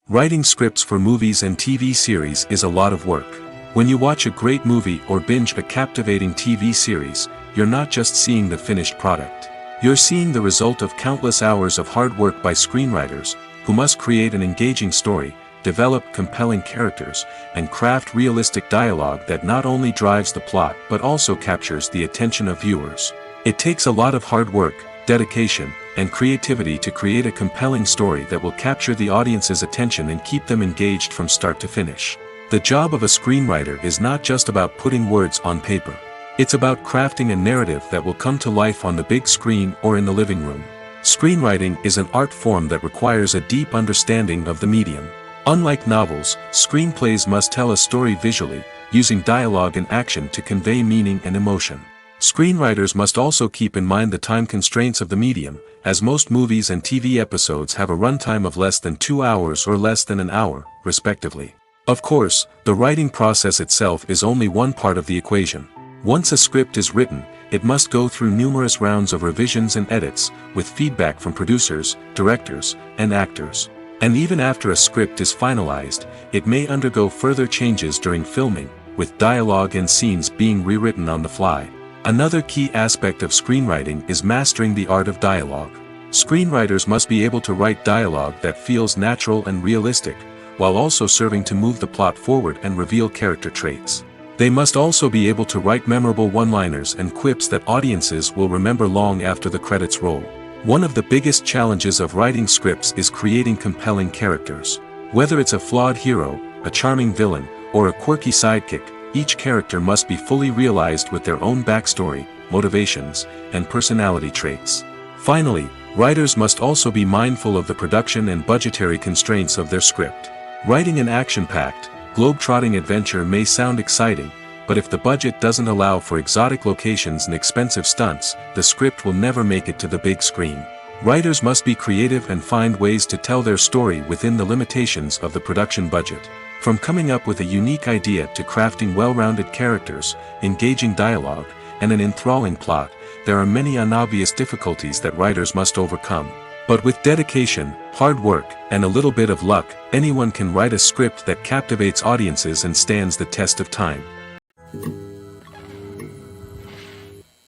B: Writing scripts for movies and TV series is a lot of work. When you watch a great movie or binge a captivating TV series, you're not just seeing the finished product. You're seeing the result of countless hours of hard work by screenwriters, who must create an engaging story, develop compelling characters, and craft realistic dialogue that not only drives the plot but also captures the attention of viewers. It takes a lot of hard work, dedication, and creativity to create a compelling story that will capture the audience's attention and keep them engaged from start to finish. The job of a screenwriter is not just about putting words on paper. It's about crafting a narrative that will come to life on the big screen or in the living room. Screenwriting is an art form that requires a deep understanding of the medium. Unlike novels, screenplays must tell a story visually, using dialogue and action to convey meaning and emotion. Screenwriters must also keep in mind the time constraints of the medium, as most movies and TV episodes have a runtime of less than 2 hours or less than an hour, respectively. Of course, the writing process itself is only one part of the equation. Once a script is written, it must go through numerous rounds of revisions and edits, with feedback from producers, directors, and actors. And even after a script is finalized, it may undergo further changes during filming, with dialogue and scenes being rewritten on the fly. Another key aspect of screenwriting is mastering the art of dialogue. Screenwriters must be able to write dialogue that feels natural and realistic, while also serving to move the plot forward and reveal character traits. They must also be able to write memorable one-liners and quips that audiences will remember long after the credits roll. One of the biggest challenges of writing scripts is creating compelling characters. Whether it's a flawed hero, a charming villain, or a quirky sidekick, each character must be fully realized with their own backstory, motivations, and personality traits. Finally, writers must also be mindful of the production and budgetary constraints of their script. Writing an action-packed, globe-trotting adventure may sound exciting, but if the budget doesn't allow for exotic locations and expensive stunts, the script will never make it to the big screen. Writers must be creative and find ways to tell their story within the limitations of the production budget. From coming up with a unique idea to crafting well-rounded characters, engaging dialogue, and an enthralling plot, there are many unobvious difficulties that writers must overcome. But with dedication, hard work, and a little bit of luck, anyone can write a script that captivates audiences and stands the test of time.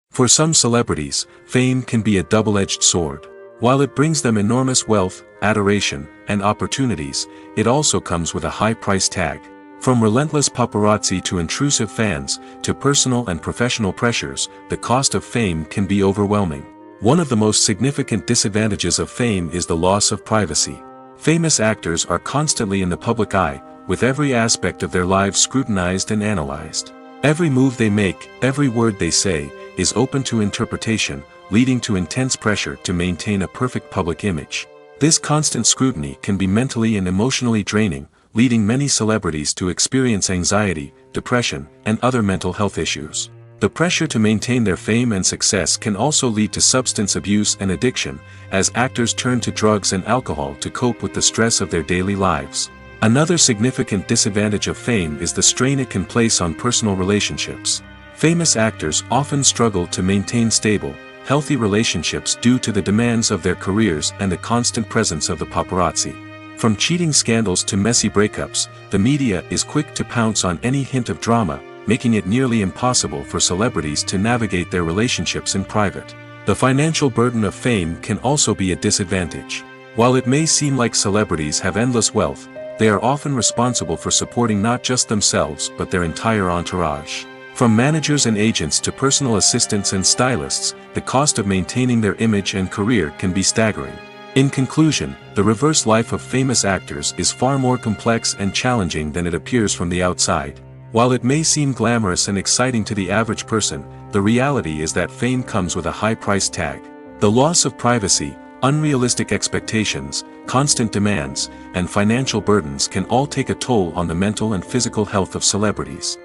B: For some celebrities, fame can be a double-edged sword. While it brings them enormous wealth, adoration, and opportunities, it also comes with a high price tag. From relentless paparazzi to intrusive fans, to personal and professional pressures, the cost of fame can be overwhelming. One of the most significant disadvantages of fame is the loss of privacy. Famous actors are constantly in the public eye, with every aspect of their lives scrutinized and analyzed. Every move they make, every word they say, is open to interpretation, leading to intense pressure to maintain a perfect public image. This constant scrutiny can be mentally and emotionally draining, leading many celebrities to experience anxiety, depression, and other mental health issues. The pressure to maintain their fame and success can also lead to substance abuse and addiction, as actors turn to drugs and alcohol to cope with the stress of their daily lives. Another significant disadvantage of fame is the strain it can place on personal relationships. Famous actors often struggle to maintain stable, healthy relationships due to the demands of their careers and the constant presence of the paparazzi. From cheating scandals to messy breakups, the media is quick to pounce on any hint of drama, making it nearly impossible for celebrities to navigate their relationships in private. The financial burden of fame can also be a disadvantage. While it may seem like celebrities have endless wealth, they are often responsible for supporting not just themselves but their entire entourage. From managers and agents to personal assistants and stylists, the cost of maintaining their image and career can be staggering. In conclusion, the reverse life of famous actors is far more complex and challenging than it appears from the outside. While it may seem glamorous and exciting to the average person, the reality is that fame comes with a high price tag. The loss of privacy, unrealistic expectations, constant demands, and financial burdens can all take a toll on the mental and physical health of celebrities.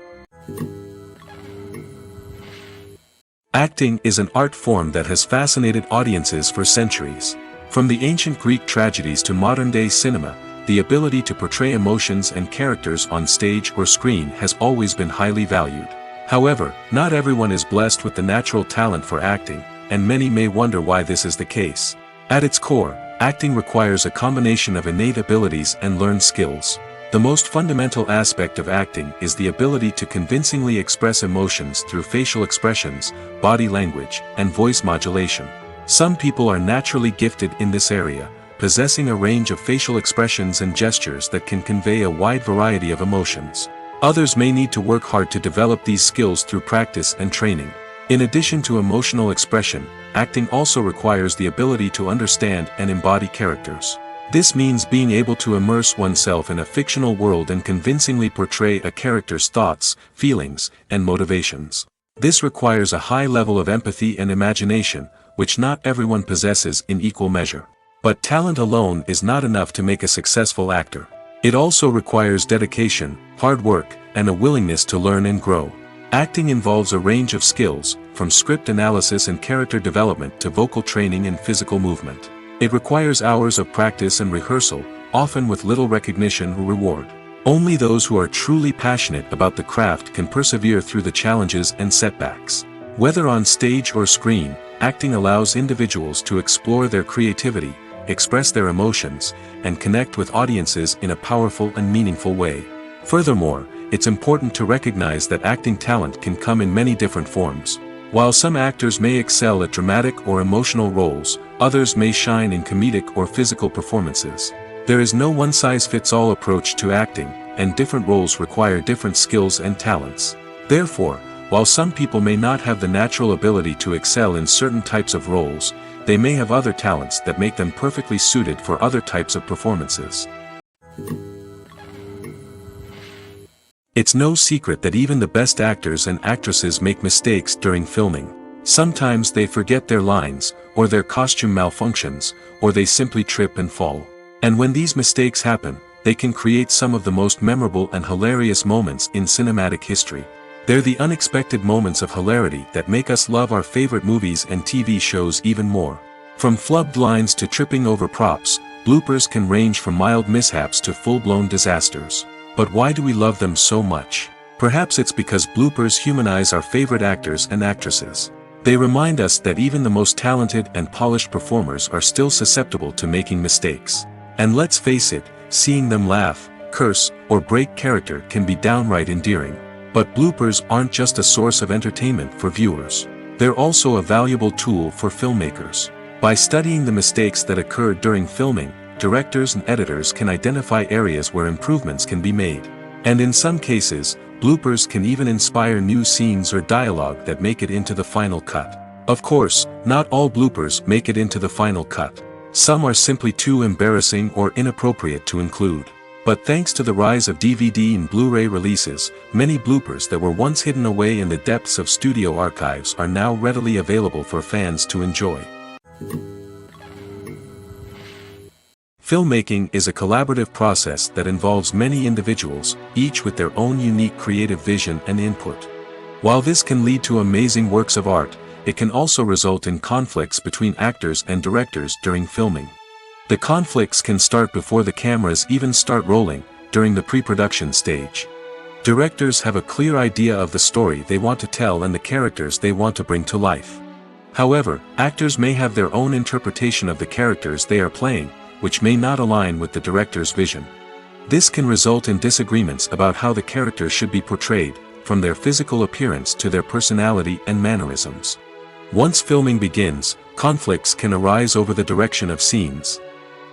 B: Acting is an art form that has fascinated audiences for centuries. From the ancient Greek tragedies to modern-day cinema, the ability to portray emotions and characters on stage or screen has always been highly valued. However, not everyone is blessed with the natural talent for acting, and many may wonder why this is the case. At its core, acting requires a combination of innate abilities and learned skills. The most fundamental aspect of acting is the ability to convincingly express emotions through facial expressions, body language, and voice modulation. Some people are naturally gifted in this area, possessing a range of facial expressions and gestures that can convey a wide variety of emotions. Others may need to work hard to develop these skills through practice and training. In addition to emotional expression, acting also requires the ability to understand and embody characters. This means being able to immerse oneself in a fictional world and convincingly portray a character's thoughts, feelings, and motivations. This requires a high level of empathy and imagination, which not everyone possesses in equal measure. But talent alone is not enough to make a successful actor. It also requires dedication, hard work, and a willingness to learn and grow. Acting involves a range of skills, from script analysis and character development to vocal training and physical movement. It requires hours of practice and rehearsal, often with little recognition or reward. Only those who are truly passionate about the craft can persevere through the challenges and setbacks. Whether on stage or screen, acting allows individuals to explore their creativity, express their emotions, and connect with audiences in a powerful and meaningful way. Furthermore, it's important to recognize that acting talent can come in many different forms. While some actors may excel at dramatic or emotional roles, others may shine in comedic or physical performances. There is no one-size-fits-all approach to acting, and different roles require different skills and talents. Therefore, while some people may not have the natural ability to excel in certain types of roles, they may have other talents that make them perfectly suited for other types of performances. It's no secret that even the best actors and actresses make mistakes during filming. Sometimes they forget their lines, or their costume malfunctions, or they simply trip and fall. And when these mistakes happen, they can create some of the most memorable and hilarious moments in cinematic history. They're the unexpected moments of hilarity that make us love our favorite movies and TV shows even more. From flubbed lines to tripping over props, bloopers can range from mild mishaps to full-blown disasters. But why do we love them so much? Perhaps it's because bloopers humanize our favorite actors and actresses. They remind us that even the most talented and polished performers are still susceptible to making mistakes. And let's face it, seeing them laugh, curse, or break character can be downright endearing. But bloopers aren't just a source of entertainment for viewers. They're also a valuable tool for filmmakers. By studying the mistakes that occur during filming, directors and editors can identify areas where improvements can be made. And in some cases, bloopers can even inspire new scenes or dialogue that make it into the final cut. Of course, not all bloopers make it into the final cut. Some are simply too embarrassing or inappropriate to include. But thanks to the rise of DVD and Blu-ray releases, many bloopers that were once hidden away in the depths of studio archives are now readily available for fans to enjoy. Filmmaking is a collaborative process that involves many individuals, each with their own unique creative vision and input. While this can lead to amazing works of art, it can also result in conflicts between actors and directors during filming. The conflicts can start before the cameras even start rolling, during the pre-production stage. Directors have a clear idea of the story they want to tell and the characters they want to bring to life. However, actors may have their own interpretation of the characters they are playing, which may not align with the director's vision. This can result in disagreements about how the characters should be portrayed, from their physical appearance to their personality and mannerisms. Once filming begins, conflicts can arise over the direction of scenes.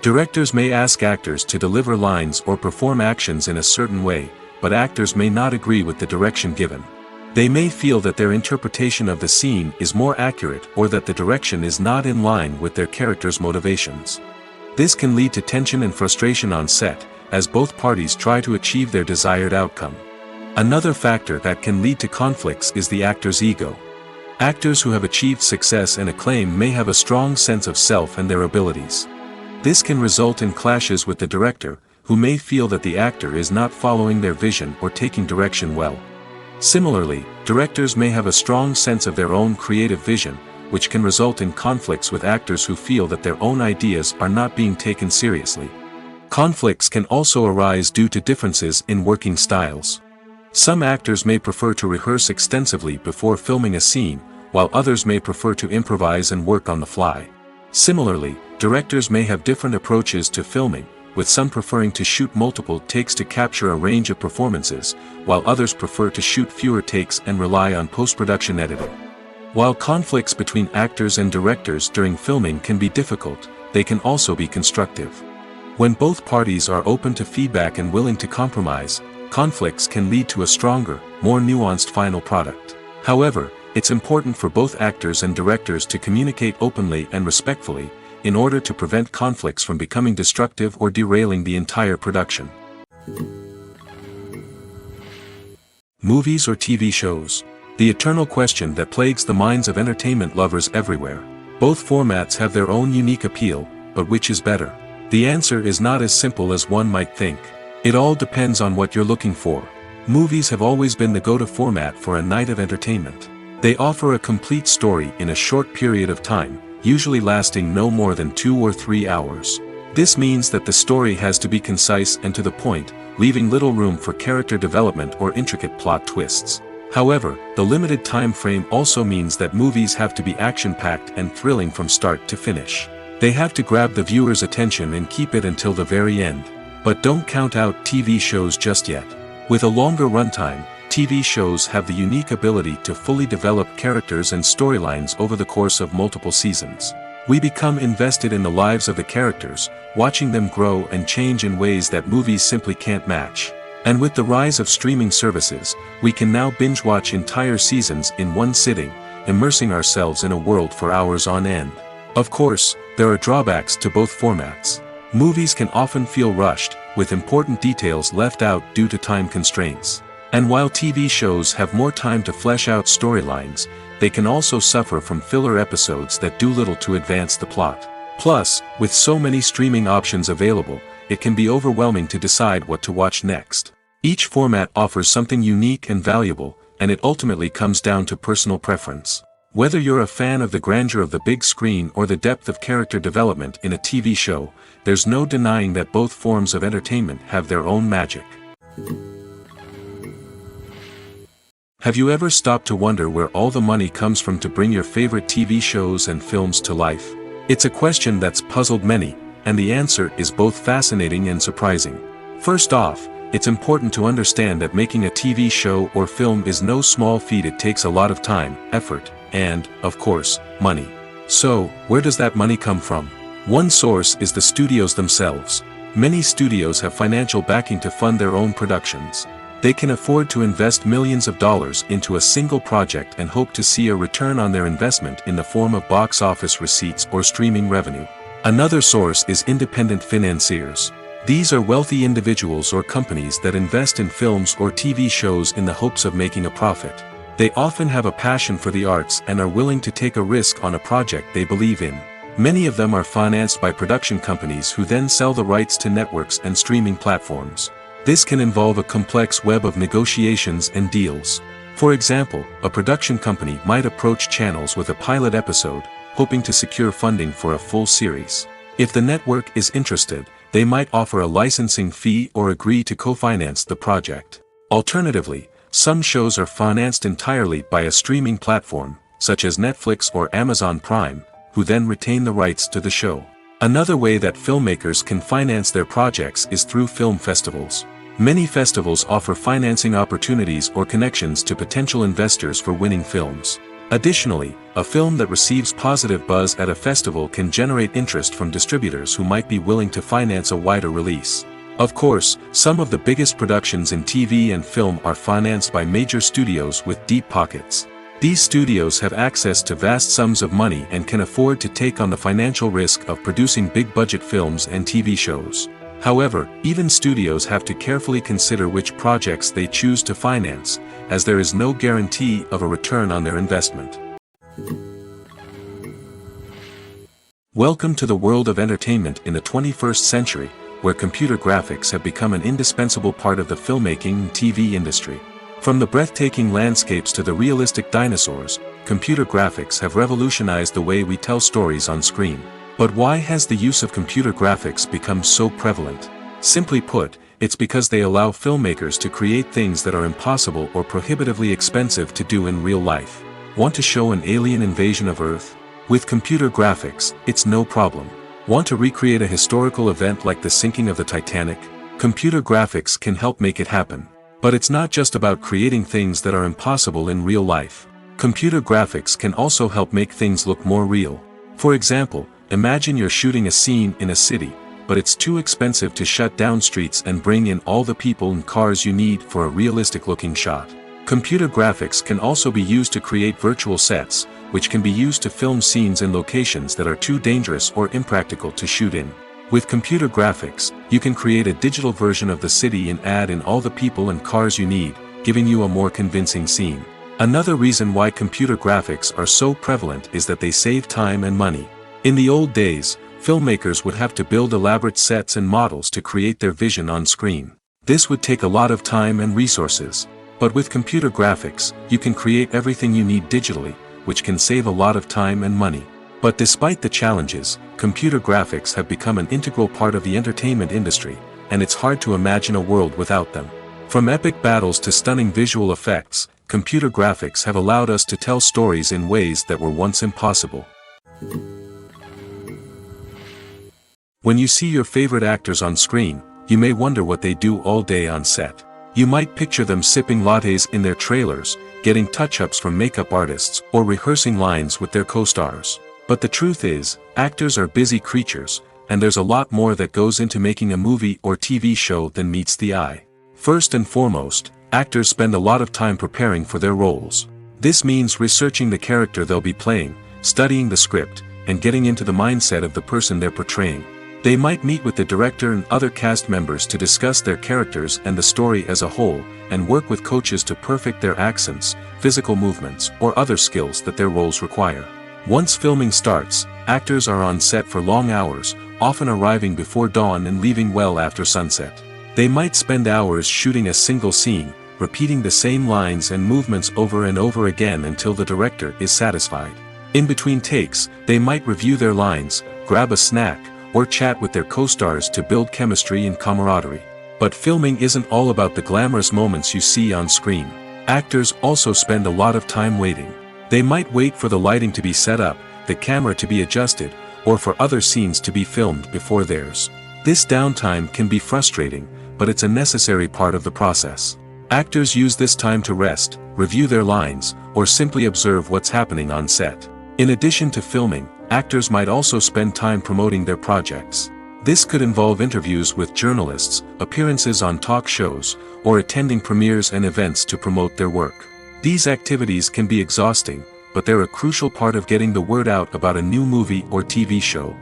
B: Directors may ask actors to deliver lines or perform actions in a certain way, but actors may not agree with the direction given. They may feel that their interpretation of the scene is more accurate or that the direction is not in line with their character's motivations. This can lead to tension and frustration on set, as both parties try to achieve their desired outcome. Another factor that can lead to conflicts is the actor's ego. Actors who have achieved success and acclaim may have a strong sense of self and their abilities. This can result in clashes with the director, who may feel that the actor is not following their vision or taking direction well. Similarly, directors may have a strong sense of their own creative vision, which can result in conflicts with actors who feel that their own ideas are not being taken seriously. Conflicts can also arise due to differences in working styles. Some actors may prefer to rehearse extensively before filming a scene, while others may prefer to improvise and work on the fly. Similarly, directors may have different approaches to filming, with some preferring to shoot multiple takes to capture a range of performances, while others prefer to shoot fewer takes and rely on post-production editing. While conflicts between actors and directors during filming can be difficult, they can also be constructive. When both parties are open to feedback and willing to compromise, conflicts can lead to a stronger, more nuanced final product. However, it's important for both actors and directors to communicate openly and respectfully, in order to prevent conflicts from becoming destructive or derailing the entire production. Movies or TV shows? The eternal question that plagues the minds of entertainment lovers everywhere. Both formats have their own unique appeal, but which is better? The answer is not as simple as one might think. It all depends on what you're looking for. Movies have always been the go-to format for a night of entertainment. They offer a complete story in a short period of time, usually lasting no more than 2 or 3 hours. This means that the story has to be concise and to the point, leaving little room for character development or intricate plot twists. However, the limited time frame also means that movies have to be action-packed and thrilling from start to finish. They have to grab the viewer's attention and keep it until the very end. But don't count out TV shows just yet. With a longer runtime, TV shows have the unique ability to fully develop characters and storylines over the course of multiple seasons. We become invested in the lives of the characters, watching them grow and change in ways that movies simply can't match. And with the rise of streaming services, we can now binge-watch entire seasons in one sitting, immersing ourselves in a world for hours on end. Of course, there are drawbacks to both formats. Movies can often feel rushed, with important details left out due to time constraints. And while TV shows have more time to flesh out storylines, they can also suffer from filler episodes that do little to advance the plot. Plus, with so many streaming options available, it can be overwhelming to decide what to watch next. Each format offers something unique and valuable, and it ultimately comes down to personal preference. Whether you're a fan of the grandeur of the big screen or the depth of character development in a TV show, there's no denying that both forms of entertainment have their own magic. Have you ever stopped to wonder where all the money comes from to bring your favorite TV shows and films to life? It's a question that's puzzled many, and the answer is both fascinating and surprising. First off, it's important to understand that making a TV show or film is no small feat. It takes a lot of time, effort, and, of course, money. So, where does that money come from? One source is the studios themselves. Many studios have financial backing to fund their own productions. They can afford to invest millions of dollars into a single project and hope to see a return on their investment in the form of box office receipts or streaming revenue. Another source is independent financiers. These are wealthy individuals or companies that invest in films or TV shows in the hopes of making a profit. They often have a passion for the arts and are willing to take a risk on a project they believe in. Many of them are financed by production companies who then sell the rights to networks and streaming platforms. This can involve a complex web of negotiations and deals. For example, a production company might approach channels with a pilot episode, hoping to secure funding for a full series. If the network is interested, they might offer a licensing fee or agree to co-finance the project. Alternatively, some shows are financed entirely by a streaming platform, such as Netflix or Amazon Prime, who then retain the rights to the show. Another way that filmmakers can finance their projects is through film festivals. Many festivals offer financing opportunities or connections to potential investors for winning films. Additionally, a film that receives positive buzz at a festival can generate interest from distributors who might be willing to finance a wider release. Of course, some of the biggest productions in TV and film are financed by major studios with deep pockets. These studios have access to vast sums of money and can afford to take on the financial risk of producing big-budget films and TV shows. However, even studios have to carefully consider which projects they choose to finance, as there is no guarantee of a return on their investment. Welcome to the world of entertainment in the 21st century, where computer graphics have become an indispensable part of the filmmaking and TV industry. From the breathtaking landscapes to the realistic dinosaurs, computer graphics have revolutionized the way we tell stories on screen. But why has the use of computer graphics become so prevalent? Simply put, it's because they allow filmmakers to create things that are impossible or prohibitively expensive to do in real life. Want to show an alien invasion of Earth? With computer graphics, it's no problem. Want to recreate a historical event like the sinking of the Titanic? Computer graphics can help make it happen. But it's not just about creating things that are impossible in real life. Computer graphics can also help make things look more real. For example, imagine you're shooting a scene in a city, but it's too expensive to shut down streets and bring in all the people and cars you need for a realistic-looking shot. Computer graphics can also be used to create virtual sets, which can be used to film scenes in locations that are too dangerous or impractical to shoot in. With computer graphics, you can create a digital version of the city and add in all the people and cars you need, giving you a more convincing scene. Another reason why computer graphics are so prevalent is that they save time and money. In the old days, filmmakers would have to build elaborate sets and models to create their vision on screen. This would take a lot of time and resources. But with computer graphics, you can create everything you need digitally, which can save a lot of time and money. But despite the challenges, computer graphics have become an integral part of the entertainment industry, and it's hard to imagine a world without them. From epic battles to stunning visual effects, computer graphics have allowed us to tell stories in ways that were once impossible. When you see your favorite actors on screen, you may wonder what they do all day on set. You might picture them sipping lattes in their trailers, getting touch-ups from makeup artists, or rehearsing lines with their co-stars. But the truth is, actors are busy creatures, and there's a lot more that goes into making a movie or TV show than meets the eye. First and foremost, actors spend a lot of time preparing for their roles. This means researching the character they'll be playing, studying the script, and getting into the mindset of the person they're portraying. They might meet with the director and other cast members to discuss their characters and the story as a whole, and work with coaches to perfect their accents, physical movements, or other skills that their roles require. Once filming starts, actors are on set for long hours, often arriving before dawn and leaving well after sunset. They might spend hours shooting a single scene, repeating the same lines and movements over and over again until the director is satisfied. In between takes, they might review their lines, grab a snack, or chat with their co-stars to build chemistry and camaraderie. But filming isn't all about the glamorous moments you see on screen. Actors also spend a lot of time waiting. They might wait for the lighting to be set up, the camera to be adjusted, or for other scenes to be filmed before theirs. This downtime can be frustrating, but it's a necessary part of the process. Actors use this time to rest, review their lines, or simply observe what's happening on set. In addition to filming, actors might also spend time promoting their projects. This could involve interviews with journalists, appearances on talk shows, or attending premieres and events to promote their work. These activities can be exhausting, but they're a crucial part of getting the word out about a new movie or TV show.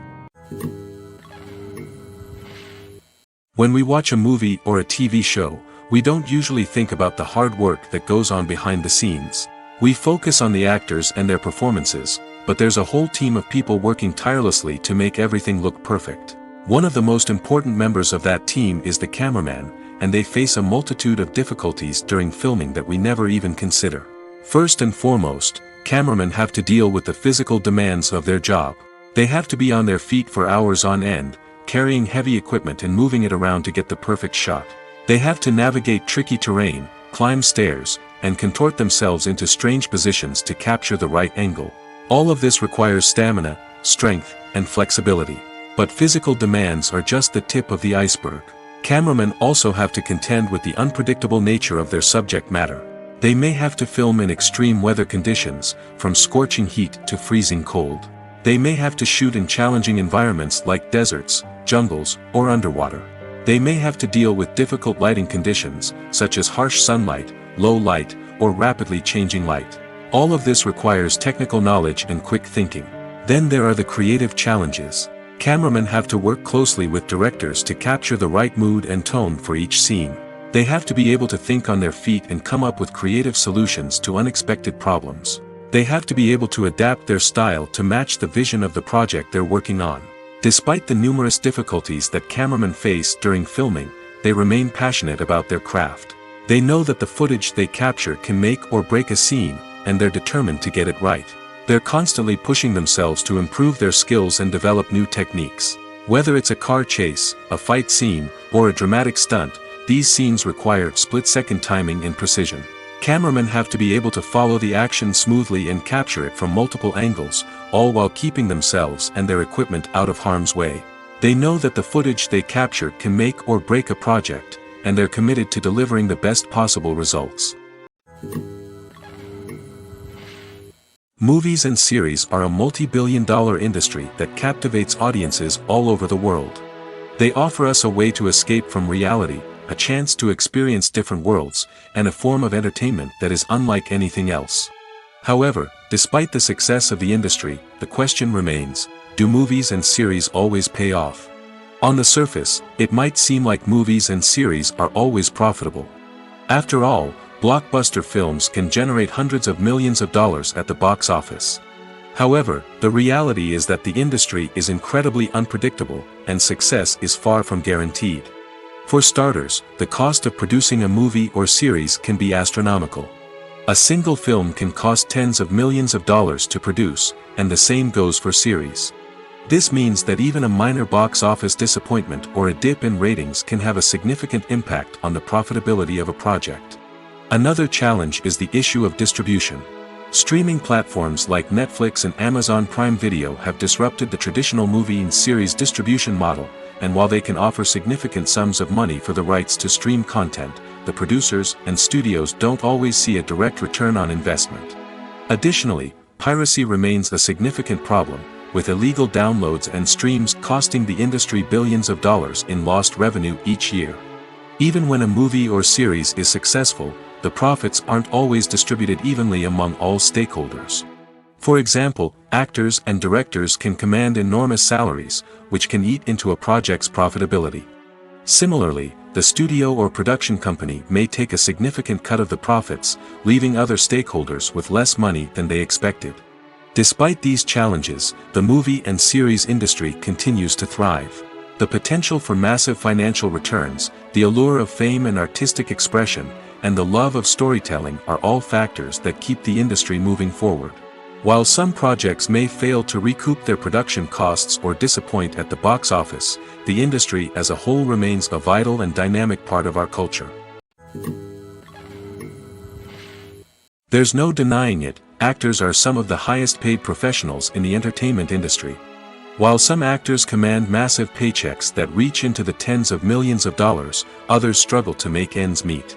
B: When we watch a movie or a TV show, we don't usually think about the hard work that goes on behind the scenes. We focus on the actors and their performances, but there's a whole team of people working tirelessly to make everything look perfect. One of the most important members of that team is the cameraman, and they face a multitude of difficulties during filming that we never even consider. First and foremost, cameramen have to deal with the physical demands of their job. They have to be on their feet for hours on end, carrying heavy equipment and moving it around to get the perfect shot. They have to navigate tricky terrain, climb stairs, and contort themselves into strange positions to capture the right angle. All of this requires stamina, strength, and flexibility. But physical demands are just the tip of the iceberg. Cameramen also have to contend with the unpredictable nature of their subject matter. They may have to film in extreme weather conditions, from scorching heat to freezing cold. They may have to shoot in challenging environments like deserts, jungles, or underwater. They may have to deal with difficult lighting conditions, such as harsh sunlight, low light, or rapidly changing light. All of this requires technical knowledge and quick thinking. Then there are the creative challenges. Cameramen have to work closely with directors to capture the right mood and tone for each scene. They have to be able to think on their feet and come up with creative solutions to unexpected problems. They have to be able to adapt their style to match the vision of the project they're working on. Despite the numerous difficulties that cameramen face during filming, they remain passionate about their craft. They know that the footage they capture can make or break a scene, and they're determined to get it right. They're constantly pushing themselves to improve their skills and develop new techniques. Whether it's a car chase, a fight scene, or a dramatic stunt, these scenes require split-second timing and precision. Cameramen have to be able to follow the action smoothly and capture it from multiple angles, all while keeping themselves and their equipment out of harm's way. They know that the footage they capture can make or break a project, and they're committed to delivering the best possible results. Movies and series are a multi-billion-dollar industry that captivates audiences all over the world. They offer us a way to escape from reality, a chance to experience different worlds, and a form of entertainment that is unlike anything else. However, despite the success of the industry, the question remains, do movies and series always pay off? On the surface, it might seem like movies and series are always profitable. After all, blockbuster films can generate hundreds of millions of dollars at the box office. However, the reality is that the industry is incredibly unpredictable, and success is far from guaranteed. For starters, the cost of producing a movie or series can be astronomical. A single film can cost tens of millions of dollars to produce, and the same goes for series. This means that even a minor box office disappointment or a dip in ratings can have a significant impact on the profitability of a project. Another challenge is the issue of distribution. Streaming platforms like Netflix and Amazon Prime Video have disrupted the traditional movie and series distribution model, and while they can offer significant sums of money for the rights to stream content, the producers and studios don't always see a direct return on investment. Additionally, piracy remains a significant problem, with illegal downloads and streams costing the industry billions of dollars in lost revenue each year. Even when a movie or series is successful, the profits aren't always distributed evenly among all stakeholders. For example, actors and directors can command enormous salaries, which can eat into a project's profitability. Similarly, the studio or production company may take a significant cut of the profits, leaving other stakeholders with less money than they expected. Despite these challenges, the movie and series industry continues to thrive. The potential for massive financial returns, the allure of fame and artistic expression, and the love of storytelling are all factors that keep the industry moving forward. While some projects may fail to recoup their production costs or disappoint at the box office, the industry as a whole remains a vital and dynamic part of our culture. There's no denying it, actors are some of the highest paid professionals in the entertainment industry. While some actors command massive paychecks that reach into the tens of millions of dollars, others struggle to make ends meet.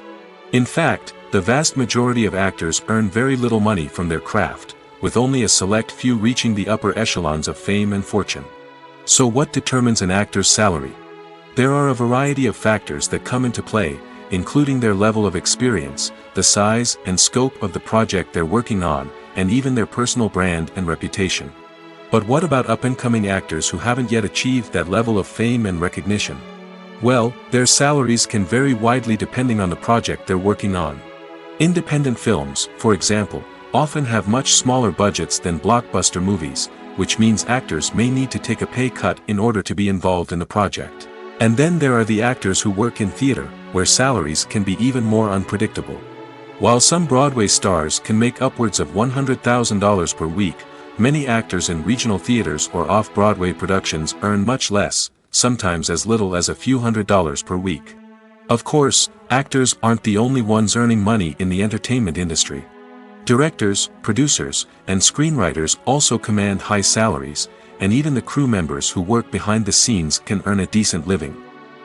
B: In fact, the vast majority of actors earn very little money from their craft, with only a select few reaching the upper echelons of fame and fortune. So what determines an actor's salary? There are a variety of factors that come into play, including their level of experience, the size and scope of the project they're working on, and even their personal brand and reputation. But what about up-and-coming actors who haven't yet achieved that level of fame and recognition? Well, their salaries can vary widely depending on the project they're working on. Independent films, for example, often have much smaller budgets than blockbuster movies, which means actors may need to take a pay cut in order to be involved in the project. And then there are the actors who work in theater, where salaries can be even more unpredictable. While some Broadway stars can make upwards of $100,000 per week, many actors in regional theaters or off-Broadway productions earn much less, sometimes as little as a few $100s per week. Of course, actors aren't the only ones earning money in the entertainment industry. Directors, producers, and screenwriters also command high salaries, and even the crew members who work behind the scenes can earn a decent living.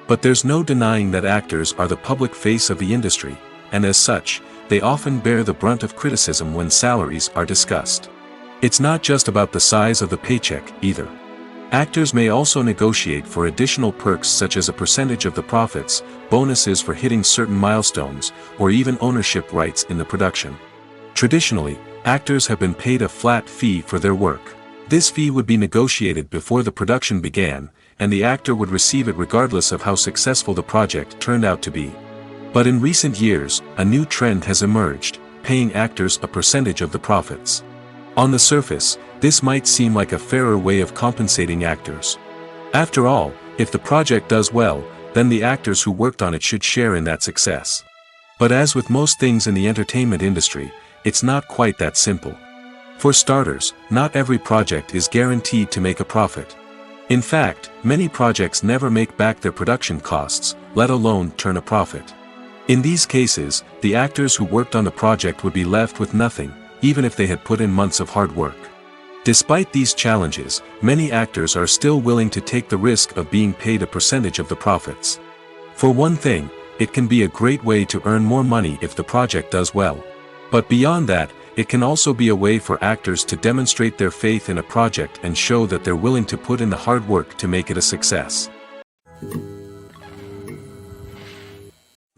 B: But there's no denying that actors are the public face of the industry, and as such, they often bear the brunt of criticism when salaries are discussed. It's not just about the size of the paycheck, either. Actors may also negotiate for additional perks such as a percentage of the profits, bonuses for hitting certain milestones, or even ownership rights in the production. Traditionally, actors have been paid a flat fee for their work. This fee would be negotiated before the production began, and the actor would receive it regardless of how successful the project turned out to be. But in recent years, a new trend has emerged, paying actors a percentage of the profits. On the surface, this might seem like a fairer way of compensating actors. After all, if the project does well, then the actors who worked on it should share in that success. But as with most things in the entertainment industry, it's not quite that simple. For starters, not every project is guaranteed to make a profit. In fact, many projects never make back their production costs, let alone turn a profit. In these cases, the actors who worked on the project would be left with nothing, even if they had put in months of hard work. Despite these challenges, many actors are still willing to take the risk of being paid a percentage of the profits. For one thing, it can be a great way to earn more money if the project does well. But beyond that, it can also be a way for actors to demonstrate their faith in a project and show that they're willing to put in the hard work to make it a success.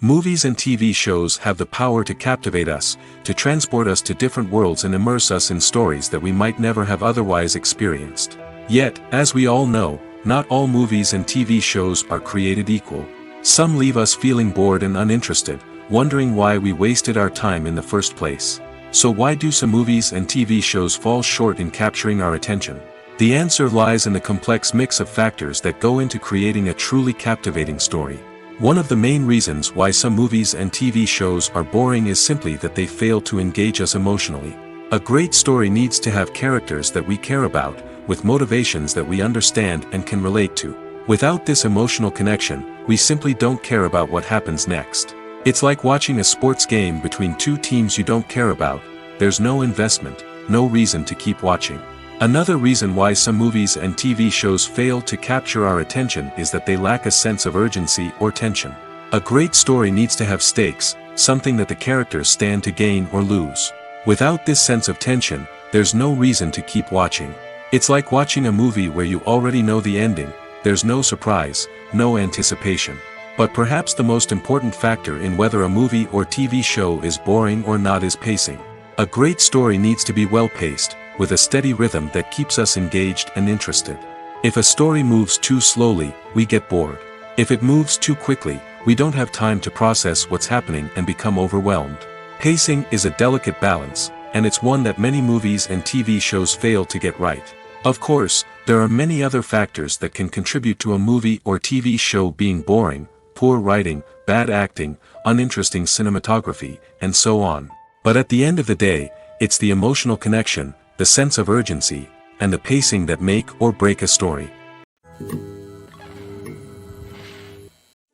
B: Movies and TV shows have the power to captivate us, to transport us to different worlds and immerse us in stories that we might never have otherwise experienced. Yet, as we all know, not all movies and TV shows are created equal. Some leave us feeling bored and uninterested, wondering why we wasted our time in the first place. So why do some movies and TV shows fall short in capturing our attention? The answer lies in the complex mix of factors that go into creating a truly captivating story. One of the main reasons why some movies and TV shows are boring is simply that they fail to engage us emotionally. A great story needs to have characters that we care about, with motivations that we understand and can relate to. Without this emotional connection, we simply don't care about what happens next. It's like watching a sports game between two teams you don't care about. There's no investment, no reason to keep watching. Another reason why some movies and TV shows fail to capture our attention is that they lack a sense of urgency or tension. A great story needs to have stakes, something that the characters stand to gain or lose. Without this sense of tension, there's no reason to keep watching. It's like watching a movie where you already know the ending, there's no surprise, no anticipation. But perhaps the most important factor in whether a movie or TV show is boring or not is pacing. A great story needs to be well-paced, with a steady rhythm that keeps us engaged and interested. If a story moves too slowly, we get bored. If it moves too quickly, we don't have time to process what's happening and become overwhelmed. Pacing is a delicate balance, and it's one that many movies and TV shows fail to get right. Of course, there are many other factors that can contribute to a movie or TV show being boring: poor writing, bad acting, uninteresting cinematography, and so on. But at the end of the day, it's the emotional connection, the sense of urgency, and the pacing that make or break a story.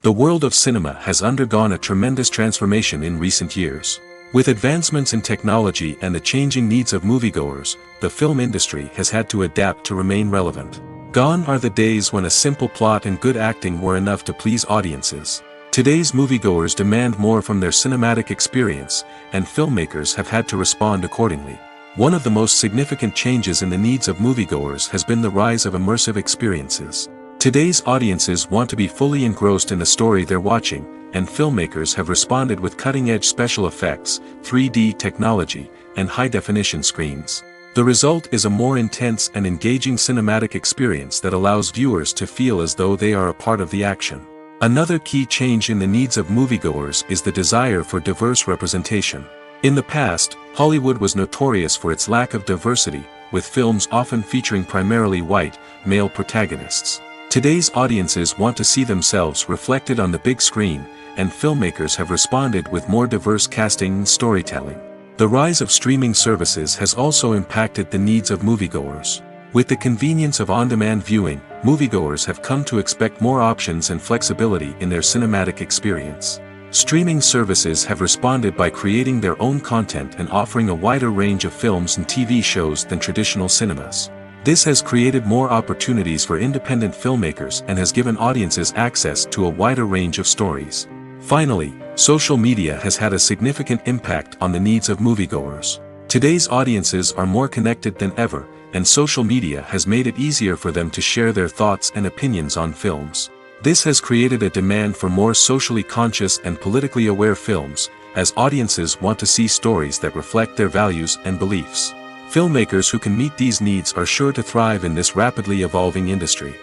B: The world of cinema has undergone a tremendous transformation in recent years. With advancements in technology and the changing needs of moviegoers, the film industry has had to adapt to remain relevant. Gone are the days when a simple plot and good acting were enough to please audiences. Today's moviegoers demand more from their cinematic experience, and filmmakers have had to respond accordingly. One of the most significant changes in the needs of moviegoers has been the rise of immersive experiences. Today's audiences want to be fully engrossed in the story they're watching, and filmmakers have responded with cutting-edge special effects, 3D technology, and high-definition screens. The result is a more intense and engaging cinematic experience that allows viewers to feel as though they are a part of the action. Another key change in the needs of moviegoers is the desire for diverse representation. In the past, Hollywood was notorious for its lack of diversity, with films often featuring primarily white, male protagonists. Today's audiences want to see themselves reflected on the big screen, and filmmakers have responded with more diverse casting and storytelling. The rise of streaming services has also impacted the needs of moviegoers. With the convenience of on-demand viewing, moviegoers have come to expect more options and flexibility in their cinematic experience. Streaming services have responded by creating their own content and offering a wider range of films and TV shows than traditional cinemas. This has created more opportunities for independent filmmakers and has given audiences access to a wider range of stories. Finally, social media has had a significant impact on the needs of moviegoers. Today's audiences are more connected than ever, and social media has made it easier for them to share their thoughts and opinions on films. This has created a demand for more socially conscious and politically aware films, as audiences want to see stories that reflect their values and beliefs. Filmmakers who can meet these needs are sure to thrive in this rapidly evolving industry.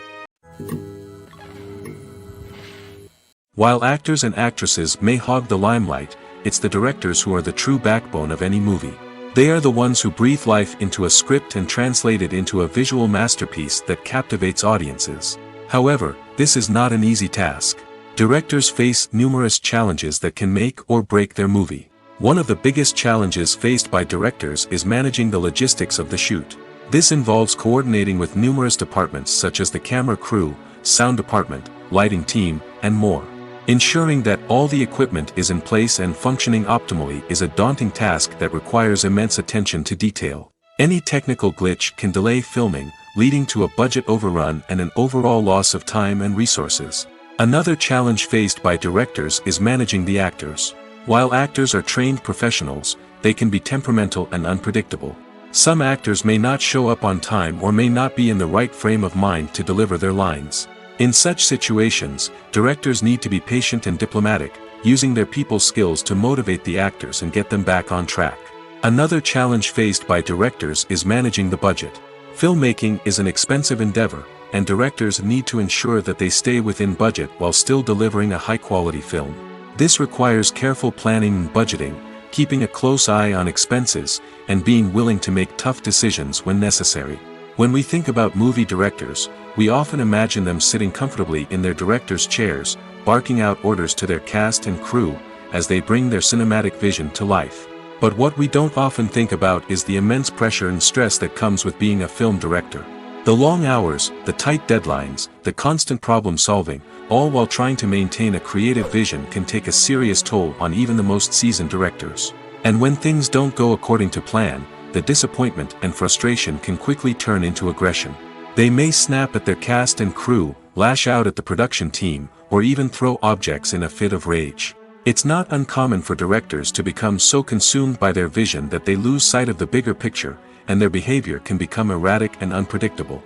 B: While actors and actresses may hog the limelight, it's the directors who are the true backbone of any movie. They are the ones who breathe life into a script and translate it into a visual masterpiece that captivates audiences. However, this is not an easy task. Directors face numerous challenges that can make or break their movie. One of the biggest challenges faced by directors is managing the logistics of the shoot. This involves coordinating with numerous departments such as the camera crew, sound department, lighting team, and more. Ensuring that all the equipment is in place and functioning optimally is a daunting task that requires immense attention to detail. Any technical glitch can delay filming, leading to a budget overrun and an overall loss of time and resources. Another challenge faced by directors is managing the actors. While actors are trained professionals, they can be temperamental and unpredictable. Some actors may not show up on time or may not be in the right frame of mind to deliver their lines. In such situations, directors need to be patient and diplomatic, using their people skills to motivate the actors and get them back on track. Another challenge faced by directors is managing the budget. Filmmaking is an expensive endeavor, and directors need to ensure that they stay within budget while still delivering a high-quality film. This requires careful planning and budgeting, keeping a close eye on expenses, and being willing to make tough decisions when necessary. When we think about movie directors, we often imagine them sitting comfortably in their director's chairs, barking out orders to their cast and crew, as they bring their cinematic vision to life. But what we don't often think about is the immense pressure and stress that comes with being a film director. The long hours, the tight deadlines, the constant problem solving, all while trying to maintain a creative vision can take a serious toll on even the most seasoned directors. And when things don't go according to plan, the disappointment and frustration can quickly turn into aggression. They may snap at their cast and crew, lash out at the production team, or even throw objects in a fit of rage. It's not uncommon for directors to become so consumed by their vision that they lose sight of the bigger picture, and their behavior can become erratic and unpredictable.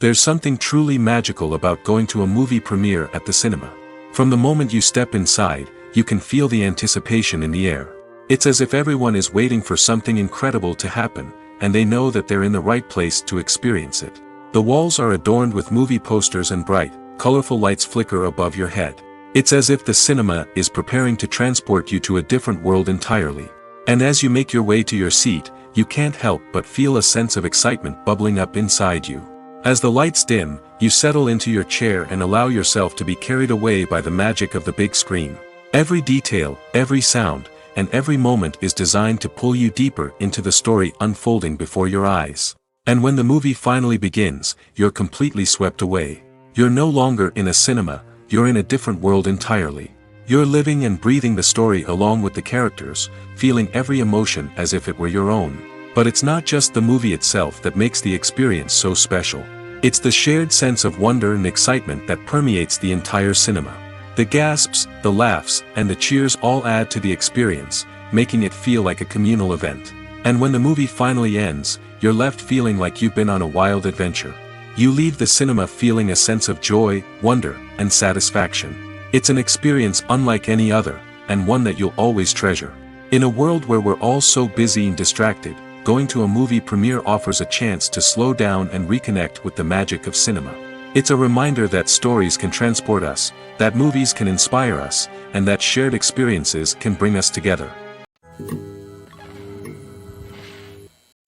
B: There's something truly magical about going to a movie premiere at the cinema. From the moment you step inside, you can feel the anticipation in the air. It's as if everyone is waiting for something incredible to happen, and they know that they're in the right place to experience it. The walls are adorned with movie posters and bright, colorful lights flicker above your head. It's as if the cinema is preparing to transport you to a different world entirely. And as you make your way to your seat, you can't help but feel a sense of excitement bubbling up inside you. As the lights dim, you settle into your chair and allow yourself to be carried away by the magic of the big screen. Every detail, every sound, and every moment is designed to pull you deeper into the story unfolding before your eyes. And when the movie finally begins, you're completely swept away. You're no longer in a cinema, you're in a different world entirely. You're living and breathing the story along with the characters, feeling every emotion as if it were your own. But it's not just the movie itself that makes the experience so special. It's the shared sense of wonder and excitement that permeates the entire cinema. The gasps, the laughs, and the cheers all add to the experience, making it feel like a communal event. And when the movie finally ends, you're left feeling like you've been on a wild adventure. You leave the cinema feeling a sense of joy, wonder, and satisfaction. It's an experience unlike any other, and one that you'll always treasure. In a world where we're all so busy and distracted, going to a movie premiere offers a chance to slow down and reconnect with the magic of cinema. It's a reminder that stories can transport us, that movies can inspire us, and that shared experiences can bring us together.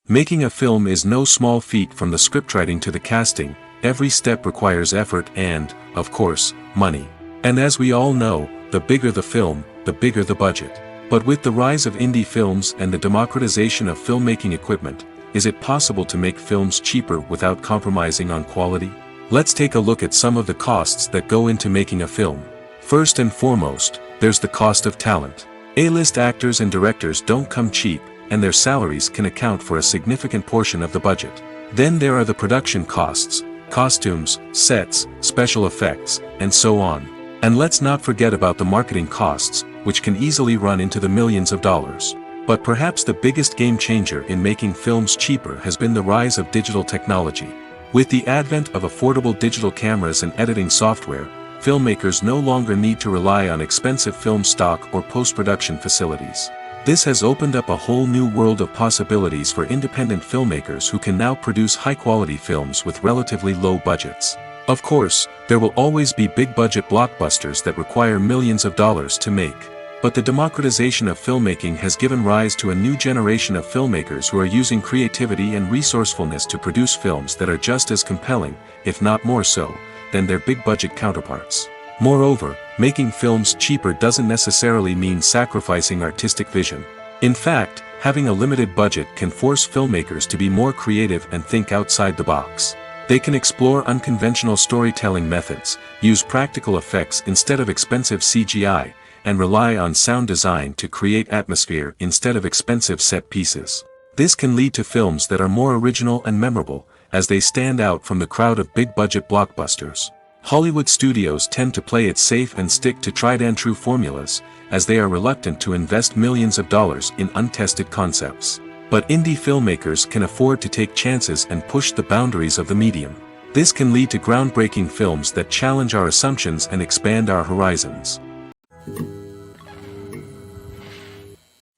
B: Making a film is no small feat. From the scriptwriting to the casting, every step requires effort and, of course, money. And as we all know, the bigger the film, the bigger the budget. But with the rise of indie films and the democratization of filmmaking equipment, is it possible to make films cheaper without compromising on quality? Let's take a look at some of the costs that go into making a film. First and foremost, there's the cost of talent. A-list actors and directors don't come cheap, and their salaries can account for a significant portion of the budget. Then there are the production costs, costumes, sets, special effects, and so on. And let's not forget about the marketing costs, which can easily run into the millions of dollars. But perhaps the biggest game changer in making films cheaper has been the rise of digital technology. With the advent of affordable digital cameras and editing software, filmmakers no longer need to rely on expensive film stock or post-production facilities. This has opened up a whole new world of possibilities for independent filmmakers who can now produce high-quality films with relatively low budgets. Of course, there will always be big-budget blockbusters that require millions of dollars to make. But the democratization of filmmaking has given rise to a new generation of filmmakers who are using creativity and resourcefulness to produce films that are just as compelling, if not more so, than their big-budget counterparts. Moreover, making films cheaper doesn't necessarily mean sacrificing artistic vision. In fact, having a limited budget can force filmmakers to be more creative and think outside the box. They can explore unconventional storytelling methods, use practical effects instead of expensive CGI, and rely on sound design to create atmosphere instead of expensive set pieces. This can lead to films that are more original and memorable, as they stand out from the crowd of big-budget blockbusters. Hollywood studios tend to play it safe and stick to tried-and-true formulas, as they are reluctant to invest millions of dollars in untested concepts. But indie filmmakers can afford to take chances and push the boundaries of the medium. This can lead to groundbreaking films that challenge our assumptions and expand our horizons.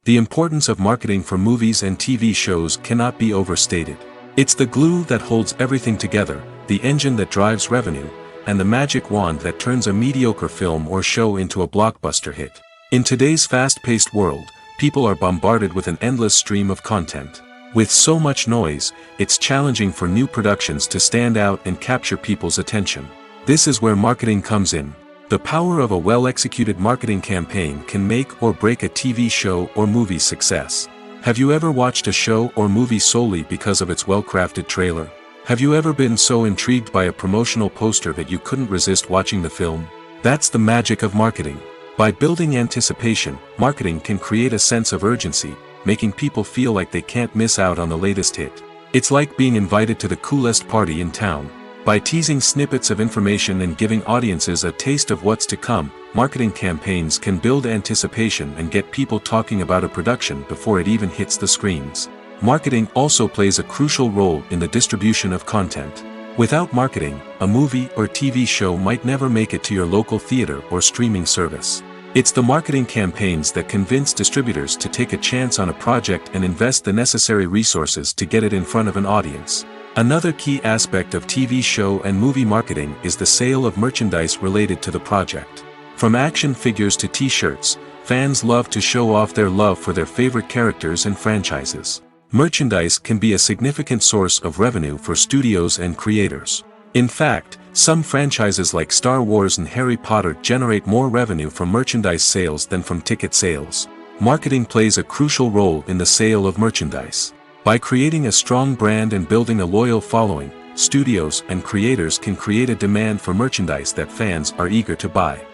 B: The importance of marketing for movies and TV shows cannot be overstated. It's the glue that holds everything together, the engine that drives revenue, and the magic wand that turns a mediocre film or show into a blockbuster hit. In today's fast-paced world, people are bombarded with an endless stream of content. With so much noise, it's challenging for new productions to stand out and capture people's attention. This is where marketing comes in. The power of a well-executed marketing campaign can make or break a TV show or movie's success. Have you ever watched a show or movie solely because of its well-crafted trailer? Have you ever been so intrigued by a promotional poster that you couldn't resist watching the film? That's the magic of marketing. By building anticipation, marketing can create a sense of urgency, making people feel like they can't miss out on the latest hit. It's like being invited to the coolest party in town. By teasing snippets of information and giving audiences a taste of what's to come, marketing campaigns can build anticipation and get people talking about a production before it even hits the screens. Marketing also plays a crucial role in the distribution of content. Without marketing, a movie or TV show might never make it to your local theater or streaming service. It's the marketing campaigns that convince distributors to take a chance on a project and invest the necessary resources to get it in front of an audience. Another key aspect of TV show and movie marketing is the sale of merchandise related to the project. From action figures to t-shirts, fans love to show off their love for their favorite characters and franchises. Merchandise can be a significant source of revenue for studios and creators. In fact, some franchises like Star Wars and Harry Potter generate more revenue from merchandise sales than from ticket sales. Marketing plays a crucial role in the sale of merchandise. By creating a strong brand and building a loyal following, studios and creators can create a demand for merchandise that fans are eager to buy.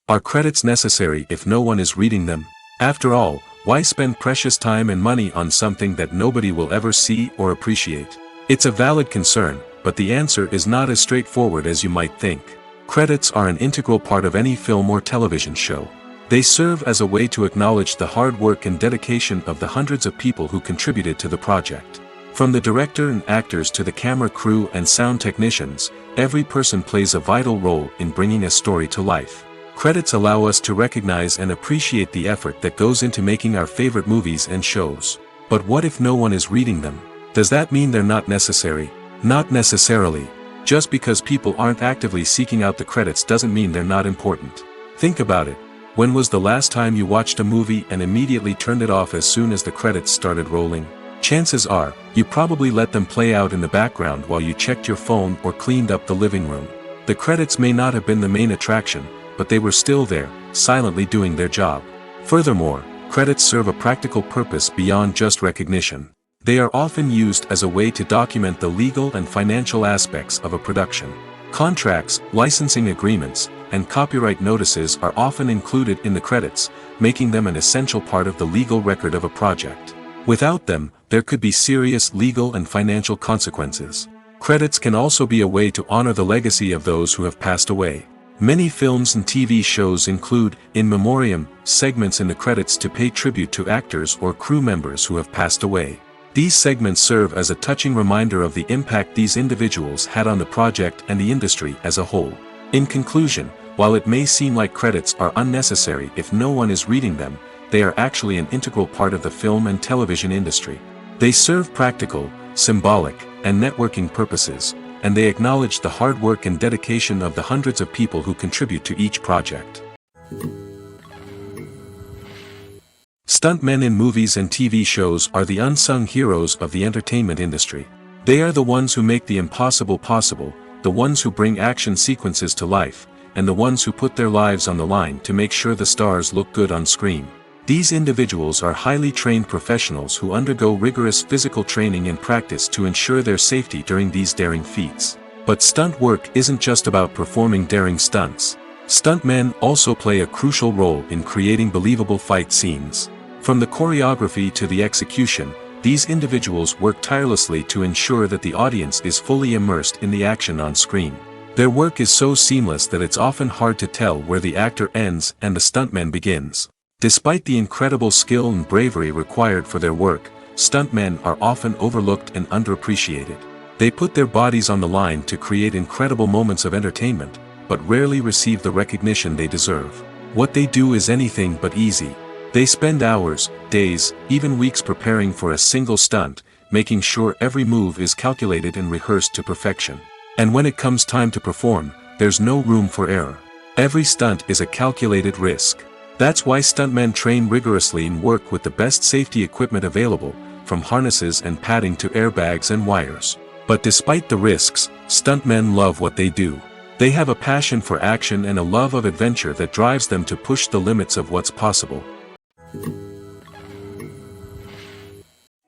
B: Are credits necessary if no one is reading them? After all, why spend precious time and money on something that nobody will ever see or appreciate? It's a valid concern, but the answer is not as straightforward as you might think. Credits are an integral part of any film or television show. They serve as a way to acknowledge the hard work and dedication of the hundreds of people who contributed to the project. From the director and actors to the camera crew and sound technicians, every person plays a vital role in bringing a story to life. Credits allow us to recognize and appreciate the effort that goes into making our favorite movies and shows. But what if no one is reading them? Does that mean they're not necessary? Not necessarily. Just because people aren't actively seeking out the credits doesn't mean they're not important. Think about it. When was the last time you watched a movie and immediately turned it off as soon as the credits started rolling? Chances are, you probably let them play out in the background while you checked your phone or cleaned up the living room. The credits may not have been the main attraction, but they were still there, silently doing their job. Furthermore, credits serve a practical purpose beyond just recognition. They are often used as a way to document the legal and financial aspects of a production. Contracts, licensing agreements, and copyright notices are often included in the credits, making them an essential part of the legal record of a project. Without them, there could be serious legal and financial consequences. Credits can also be a way to honor the legacy of those who have passed away. Many films and TV shows include, in memoriam, segments in the credits to pay tribute to actors or crew members who have passed away. These segments serve as a touching reminder of the impact these individuals had on the project and the industry as a whole. In conclusion, while it may seem like credits are unnecessary if no one is reading them, they are actually an integral part of the film and television industry. They serve practical, symbolic, and networking purposes, and they acknowledge the hard work and dedication of the hundreds of people who contribute to each project. Stuntmen in movies and TV shows are the unsung heroes of the entertainment industry. They are the ones who make the impossible possible, the ones who bring action sequences to life, and the ones who put their lives on the line to make sure the stars look good on screen. These individuals are highly trained professionals who undergo rigorous physical training and practice to ensure their safety during these daring feats. But stunt work isn't just about performing daring stunts. Stuntmen also play a crucial role in creating believable fight scenes. From the choreography to the execution, these individuals work tirelessly to ensure that the audience is fully immersed in the action on screen. Their work is so seamless that it's often hard to tell where the actor ends and the stuntman begins. Despite the incredible skill and bravery required for their work, stuntmen are often overlooked and underappreciated. They put their bodies on the line to create incredible moments of entertainment, but rarely receive the recognition they deserve. What they do is anything but easy. They spend hours, days, even weeks preparing for a single stunt, making sure every move is calculated and rehearsed to perfection. And when it comes time to perform, there's no room for error. Every stunt is a calculated risk. That's why stuntmen train rigorously and work with the best safety equipment available, from harnesses and padding to airbags and wires. But despite the risks, stuntmen love what they do. They have a passion for action and a love of adventure that drives them to push the limits of what's possible.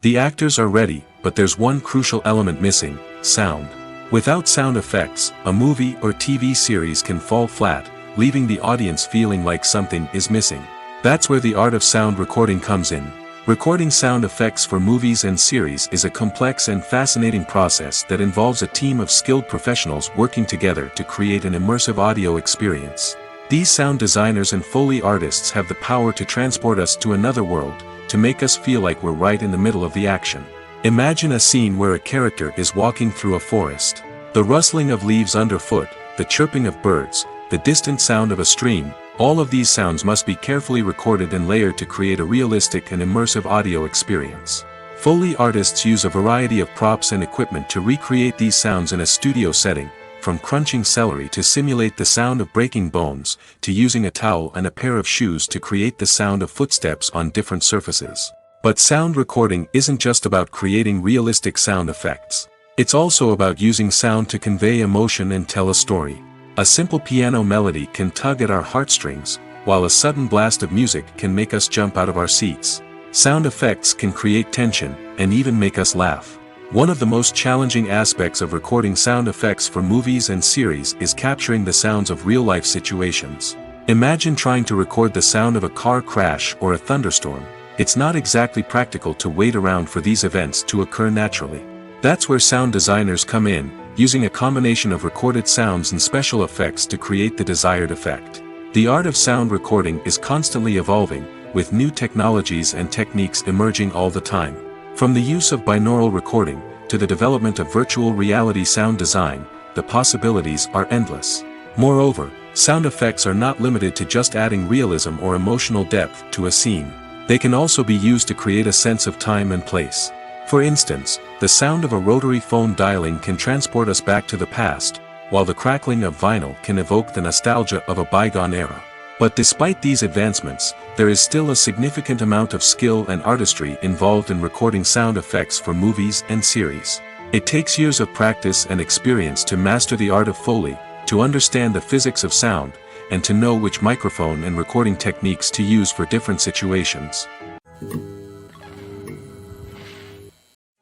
B: The actors are ready, but there's one crucial element missing: sound. Without sound effects, a movie or TV series can fall flat, leaving the audience feeling like something is missing. That's where the art of sound recording comes in. Recording sound effects for movies and series is a complex and fascinating process that involves a team of skilled professionals working together to create an immersive audio experience. These sound designers and Foley artists have the power to transport us to another world, to make us feel like we're right in the middle of the action. Imagine a scene where a character is walking through a forest. The rustling of leaves underfoot, the chirping of birds, the distant sound of a stream, all of these sounds must be carefully recorded and layered to create a realistic and immersive audio experience. Foley artists use a variety of props and equipment to recreate these sounds in a studio setting, from crunching celery to simulate the sound of breaking bones, to using a towel and a pair of shoes to create the sound of footsteps on different surfaces. But sound recording isn't just about creating realistic sound effects. It's also about using sound to convey emotion and tell a story. A simple piano melody can tug at our heartstrings, while a sudden blast of music can make us jump out of our seats. Sound effects can create tension, and even make us laugh. One of the most challenging aspects of recording sound effects for movies and series is capturing the sounds of real-life situations. Imagine trying to record the sound of a car crash or a thunderstorm. It's not exactly practical to wait around for these events to occur naturally. That's where sound designers come in, using a combination of recorded sounds and special effects to create the desired effect. The art of sound recording is constantly evolving, with new technologies and techniques emerging all the time. From the use of binaural recording, to the development of virtual reality sound design, the possibilities are endless. Moreover, sound effects are not limited to just adding realism or emotional depth to a scene. They can also be used to create a sense of time and place. For instance, the sound of a rotary phone dialing can transport us back to the past, while the crackling of vinyl can evoke the nostalgia of a bygone era. But despite these advancements, there is still a significant amount of skill and artistry involved in recording sound effects for movies and series. It takes years of practice and experience to master the art of Foley, to understand the physics of sound, and to know which microphone and recording techniques to use for different situations.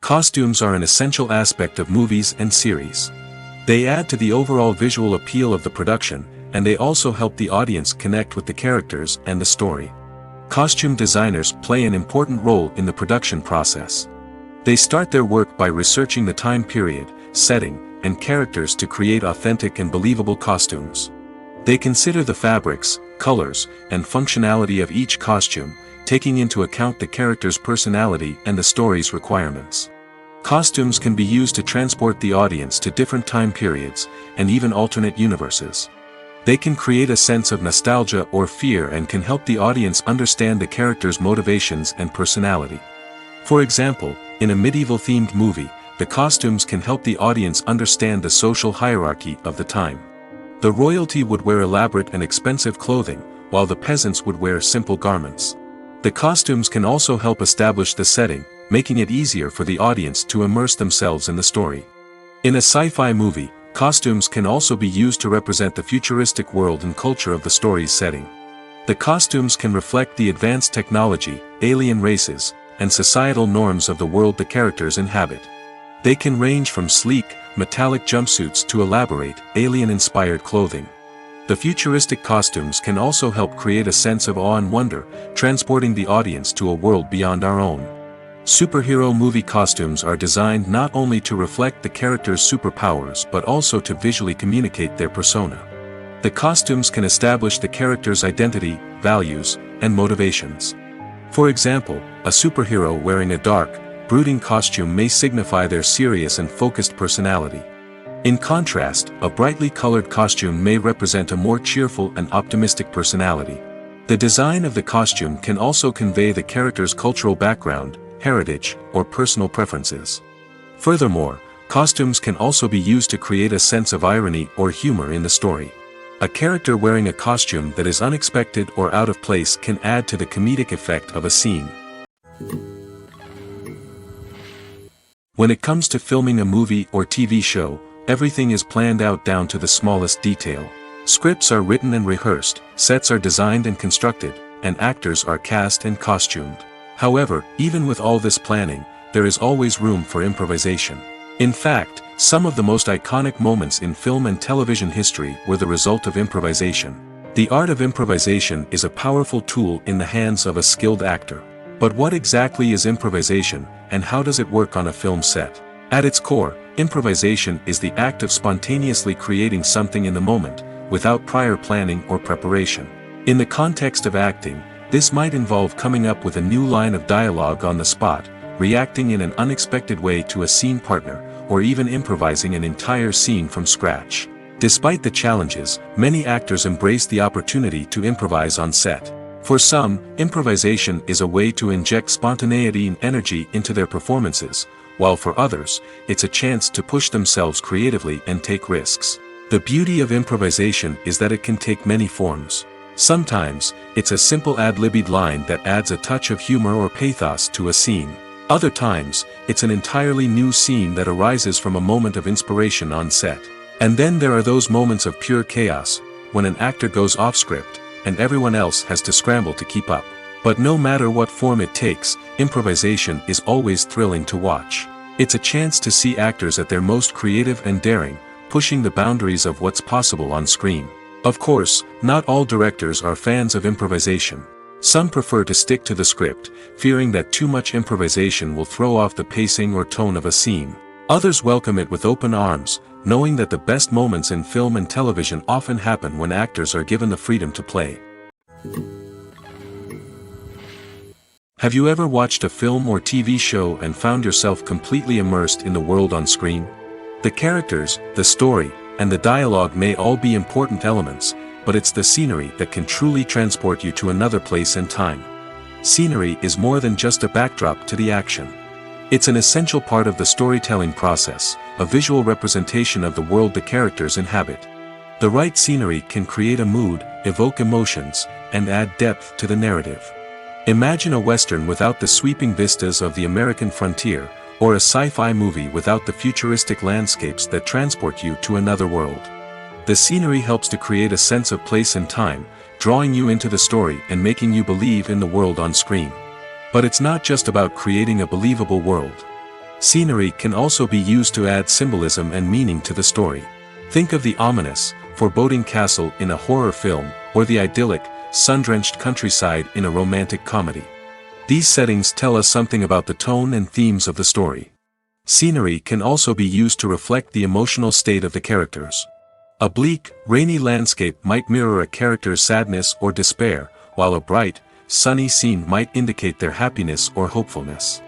B: Costumes are an essential aspect of movies and series. They add to the overall visual appeal of the production, and they also help the audience connect with the characters and the story. Costume designers play an important role in the production process. They start their work by researching the time period, setting, and characters to create authentic and believable costumes. They consider the fabrics, colors, and functionality of each costume, taking into account the character's personality and the story's requirements. Costumes can be used to transport the audience to different time periods, and even alternate universes. They can create a sense of nostalgia or fear and can help the audience understand the character's motivations and personality. For example, in a medieval-themed movie, the costumes can help the audience understand the social hierarchy of the time. The royalty would wear elaborate and expensive clothing, while the peasants would wear simple garments. The costumes can also help establish the setting, making it easier for the audience to immerse themselves in the story. In a sci-fi movie, costumes can also be used to represent the futuristic world and culture of the story's setting. The costumes can reflect the advanced technology, alien races, and societal norms of the world the characters inhabit. They can range from sleek, metallic jumpsuits to elaborate, alien-inspired clothing. The futuristic costumes can also help create a sense of awe and wonder, transporting the audience to a world beyond our own. Superhero movie costumes are designed not only to reflect the character's superpowers but also to visually communicate their persona. The costumes can establish the character's identity, values, and motivations. For example, a superhero wearing a dark, brooding costume may signify their serious and focused personality. In contrast, a brightly colored costume may represent a more cheerful and optimistic personality. The design of the costume can also convey the character's cultural background, heritage, or personal preferences. Furthermore, costumes can also be used to create a sense of irony or humor in the story. A character wearing a costume that is unexpected or out of place can add to the comedic effect of a scene. When it comes to filming a movie or TV show, everything is planned out down to the smallest detail. Scripts are written and rehearsed, sets are designed and constructed, and actors are cast and costumed. However, even with all this planning, there is always room for improvisation. In fact, some of the most iconic moments in film and television history were the result of improvisation. The art of improvisation is a powerful tool in the hands of a skilled actor. But what exactly is improvisation, and how does it work on a film set? At its core, improvisation is the act of spontaneously creating something in the moment, without prior planning or preparation. In the context of acting, this might involve coming up with a new line of dialogue on the spot, reacting in an unexpected way to a scene partner, or even improvising an entire scene from scratch. Despite the challenges, many actors embrace the opportunity to improvise on set. For some, improvisation is a way to inject spontaneity and energy into their performances, while for others, it's a chance to push themselves creatively and take risks. The beauty of improvisation is that it can take many forms. Sometimes, it's a simple ad-libbed line that adds a touch of humor or pathos to a scene. Other times, it's an entirely new scene that arises from a moment of inspiration on set. And then there are those moments of pure chaos, when an actor goes off script, and everyone else has to scramble to keep up. But no matter what form it takes, improvisation is always thrilling to watch. It's a chance to see actors at their most creative and daring, pushing the boundaries of what's possible on screen. Of course, not all directors are fans of improvisation. Some prefer to stick to the script, fearing that too much improvisation will throw off the pacing or tone of a scene. Others welcome it with open arms, knowing that the best moments in film and television often happen when actors are given the freedom to play. Have you ever watched a film or TV show and found yourself completely immersed in the world on screen? The characters, the story, and the dialogue may all be important elements, but it's the scenery that can truly transport you to another place and time. Scenery is more than just a backdrop to the action. It's an essential part of the storytelling process, a visual representation of the world the characters inhabit. The right scenery can create a mood, evoke emotions, and add depth to the narrative. Imagine a Western without the sweeping vistas of the American frontier, or a sci-fi movie without the futuristic landscapes that transport you to another world. The scenery helps to create a sense of place and time, drawing you into the story and making you believe in the world on screen. But it's not just about creating a believable world. Scenery can also be used to add symbolism and meaning to the story. Think of the ominous, foreboding castle in a horror film, or the idyllic, sun-drenched countryside in a romantic comedy. These settings tell us something about the tone and themes of the story. Scenery can also be used to reflect the emotional state of the characters. A bleak, rainy landscape might mirror a character's sadness or despair, while a bright, sunny scene might indicate their happiness or hopefulness.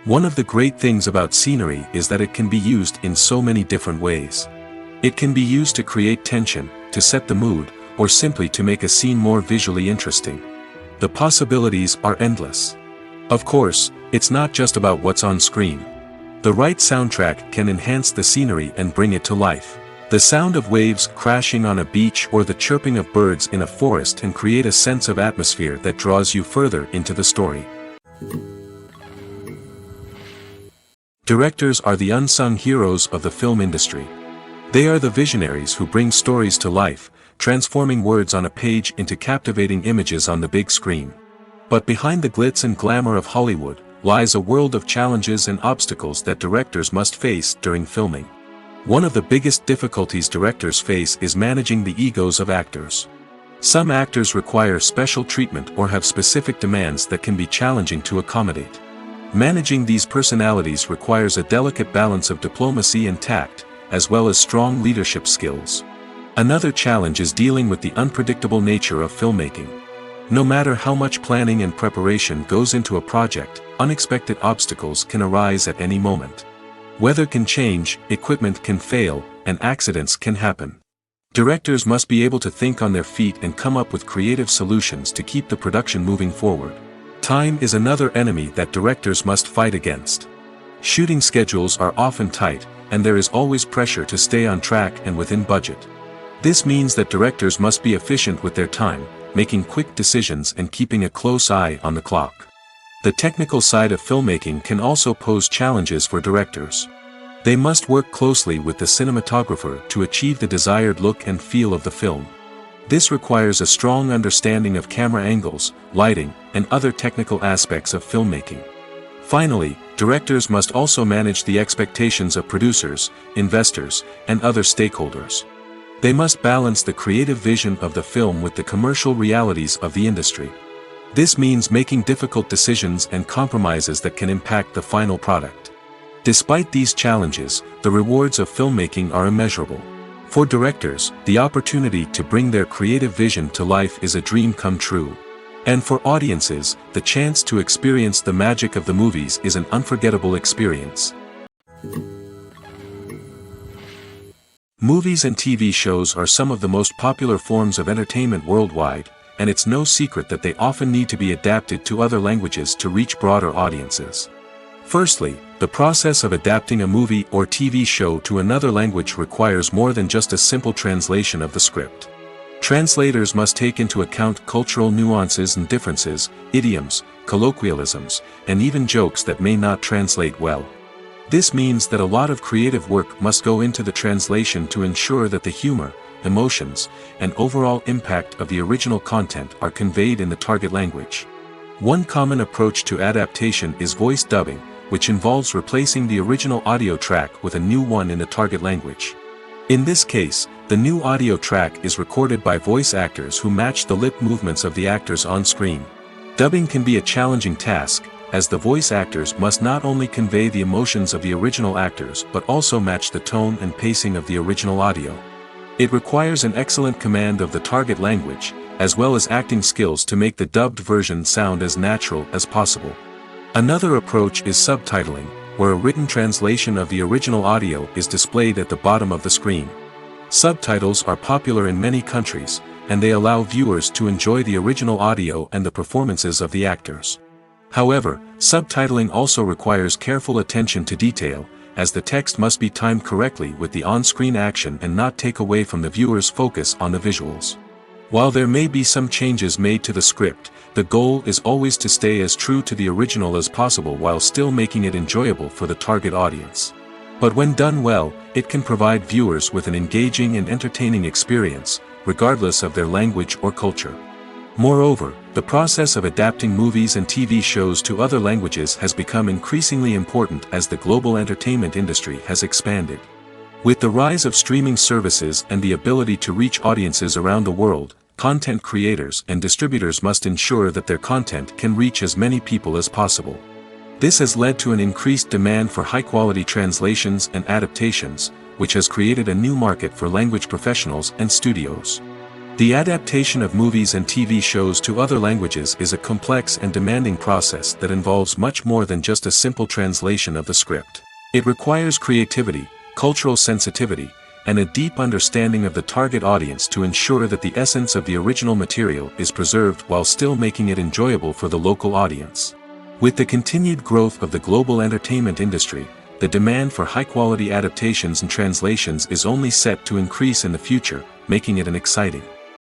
B: One of the great things about scenery is that it can be used in so many different ways. It can be used to create tension, to set the mood, or simply to make a scene more visually interesting. The possibilities are endless. Of course, it's not just about what's on screen. The right soundtrack can enhance the scenery and bring it to life. The sound of waves crashing on a beach or the chirping of birds in a forest can create a sense of atmosphere that draws you further into the story. Directors are the unsung heroes of the film industry. They are the visionaries who bring stories to life, transforming words on a page into captivating images on the big screen. But behind the glitz and glamour of Hollywood lies a world of challenges and obstacles that directors must face during filming. One of the biggest difficulties directors face is managing the egos of actors. Some actors require special treatment or have specific demands that can be challenging to accommodate. Managing these personalities requires a delicate balance of diplomacy and tact, as well as strong leadership skills. Another challenge is dealing with the unpredictable nature of filmmaking. No matter how much planning and preparation goes into a project, unexpected obstacles can arise at any moment. Weather can change, equipment can fail, and accidents can happen. Directors must be able to think on their feet and come up with creative solutions to keep the production moving forward. Time is another enemy that directors must fight against. Shooting schedules are often tight, and there is always pressure to stay on track and within budget. This means that directors must be efficient with their time, making quick decisions and keeping a close eye on the clock. The technical side of filmmaking can also pose challenges for directors. They must work closely with the cinematographer to achieve the desired look and feel of the film. This requires a strong understanding of camera angles, lighting, and other technical aspects of filmmaking. Finally, directors must also manage the expectations of producers, investors, and other stakeholders. They must balance the creative vision of the film with the commercial realities of the industry. This means making difficult decisions and compromises that can impact the final product. Despite these challenges, the rewards of filmmaking are immeasurable. For directors, the opportunity to bring their creative vision to life is a dream come true. And for audiences, the chance to experience the magic of the movies is an unforgettable experience. Movies and TV shows are some of the most popular forms of entertainment worldwide, and it's no secret that they often need to be adapted to other languages to reach broader audiences. Firstly, the process of adapting a movie or TV show to another language requires more than just a simple translation of the script. Translators must take into account cultural nuances and differences, idioms, colloquialisms, and even jokes that may not translate well. This means that a lot of creative work must go into the translation to ensure that the humor, emotions, and overall impact of the original content are conveyed in the target language. One common approach to adaptation is voice dubbing, which involves replacing the original audio track with a new one in the target language. In this case, the new audio track is recorded by voice actors who match the lip movements of the actors on screen. Dubbing can be a challenging task, as the voice actors must not only convey the emotions of the original actors but also match the tone and pacing of the original audio. It requires an excellent command of the target language, as well as acting skills to make the dubbed version sound as natural as possible. Another approach is subtitling, where a written translation of the original audio is displayed at the bottom of the screen. Subtitles are popular in many countries, and they allow viewers to enjoy the original audio and the performances of the actors. However, subtitling also requires careful attention to detail, as the text must be timed correctly with the on-screen action and not take away from the viewer's focus on the visuals. While there may be some changes made to the script, the goal is always to stay as true to the original as possible while still making it enjoyable for the target audience. But when done well, it can provide viewers with an engaging and entertaining experience, regardless of their language or culture. Moreover, the process of adapting movies and TV shows to other languages has become increasingly important as the global entertainment industry has expanded. With the rise of streaming services and the ability to reach audiences around the world, content creators and distributors must ensure that their content can reach as many people as possible. This has led to an increased demand for high-quality translations and adaptations, which has created a new market for language professionals and studios. The adaptation of movies and TV shows to other languages is a complex and demanding process that involves much more than just a simple translation of the script. It requires creativity, cultural sensitivity, and a deep understanding of the target audience to ensure that the essence of the original material is preserved while still making it enjoyable for the local audience. With the continued growth of the global entertainment industry, the demand for high-quality adaptations and translations is only set to increase in the future, making it an exciting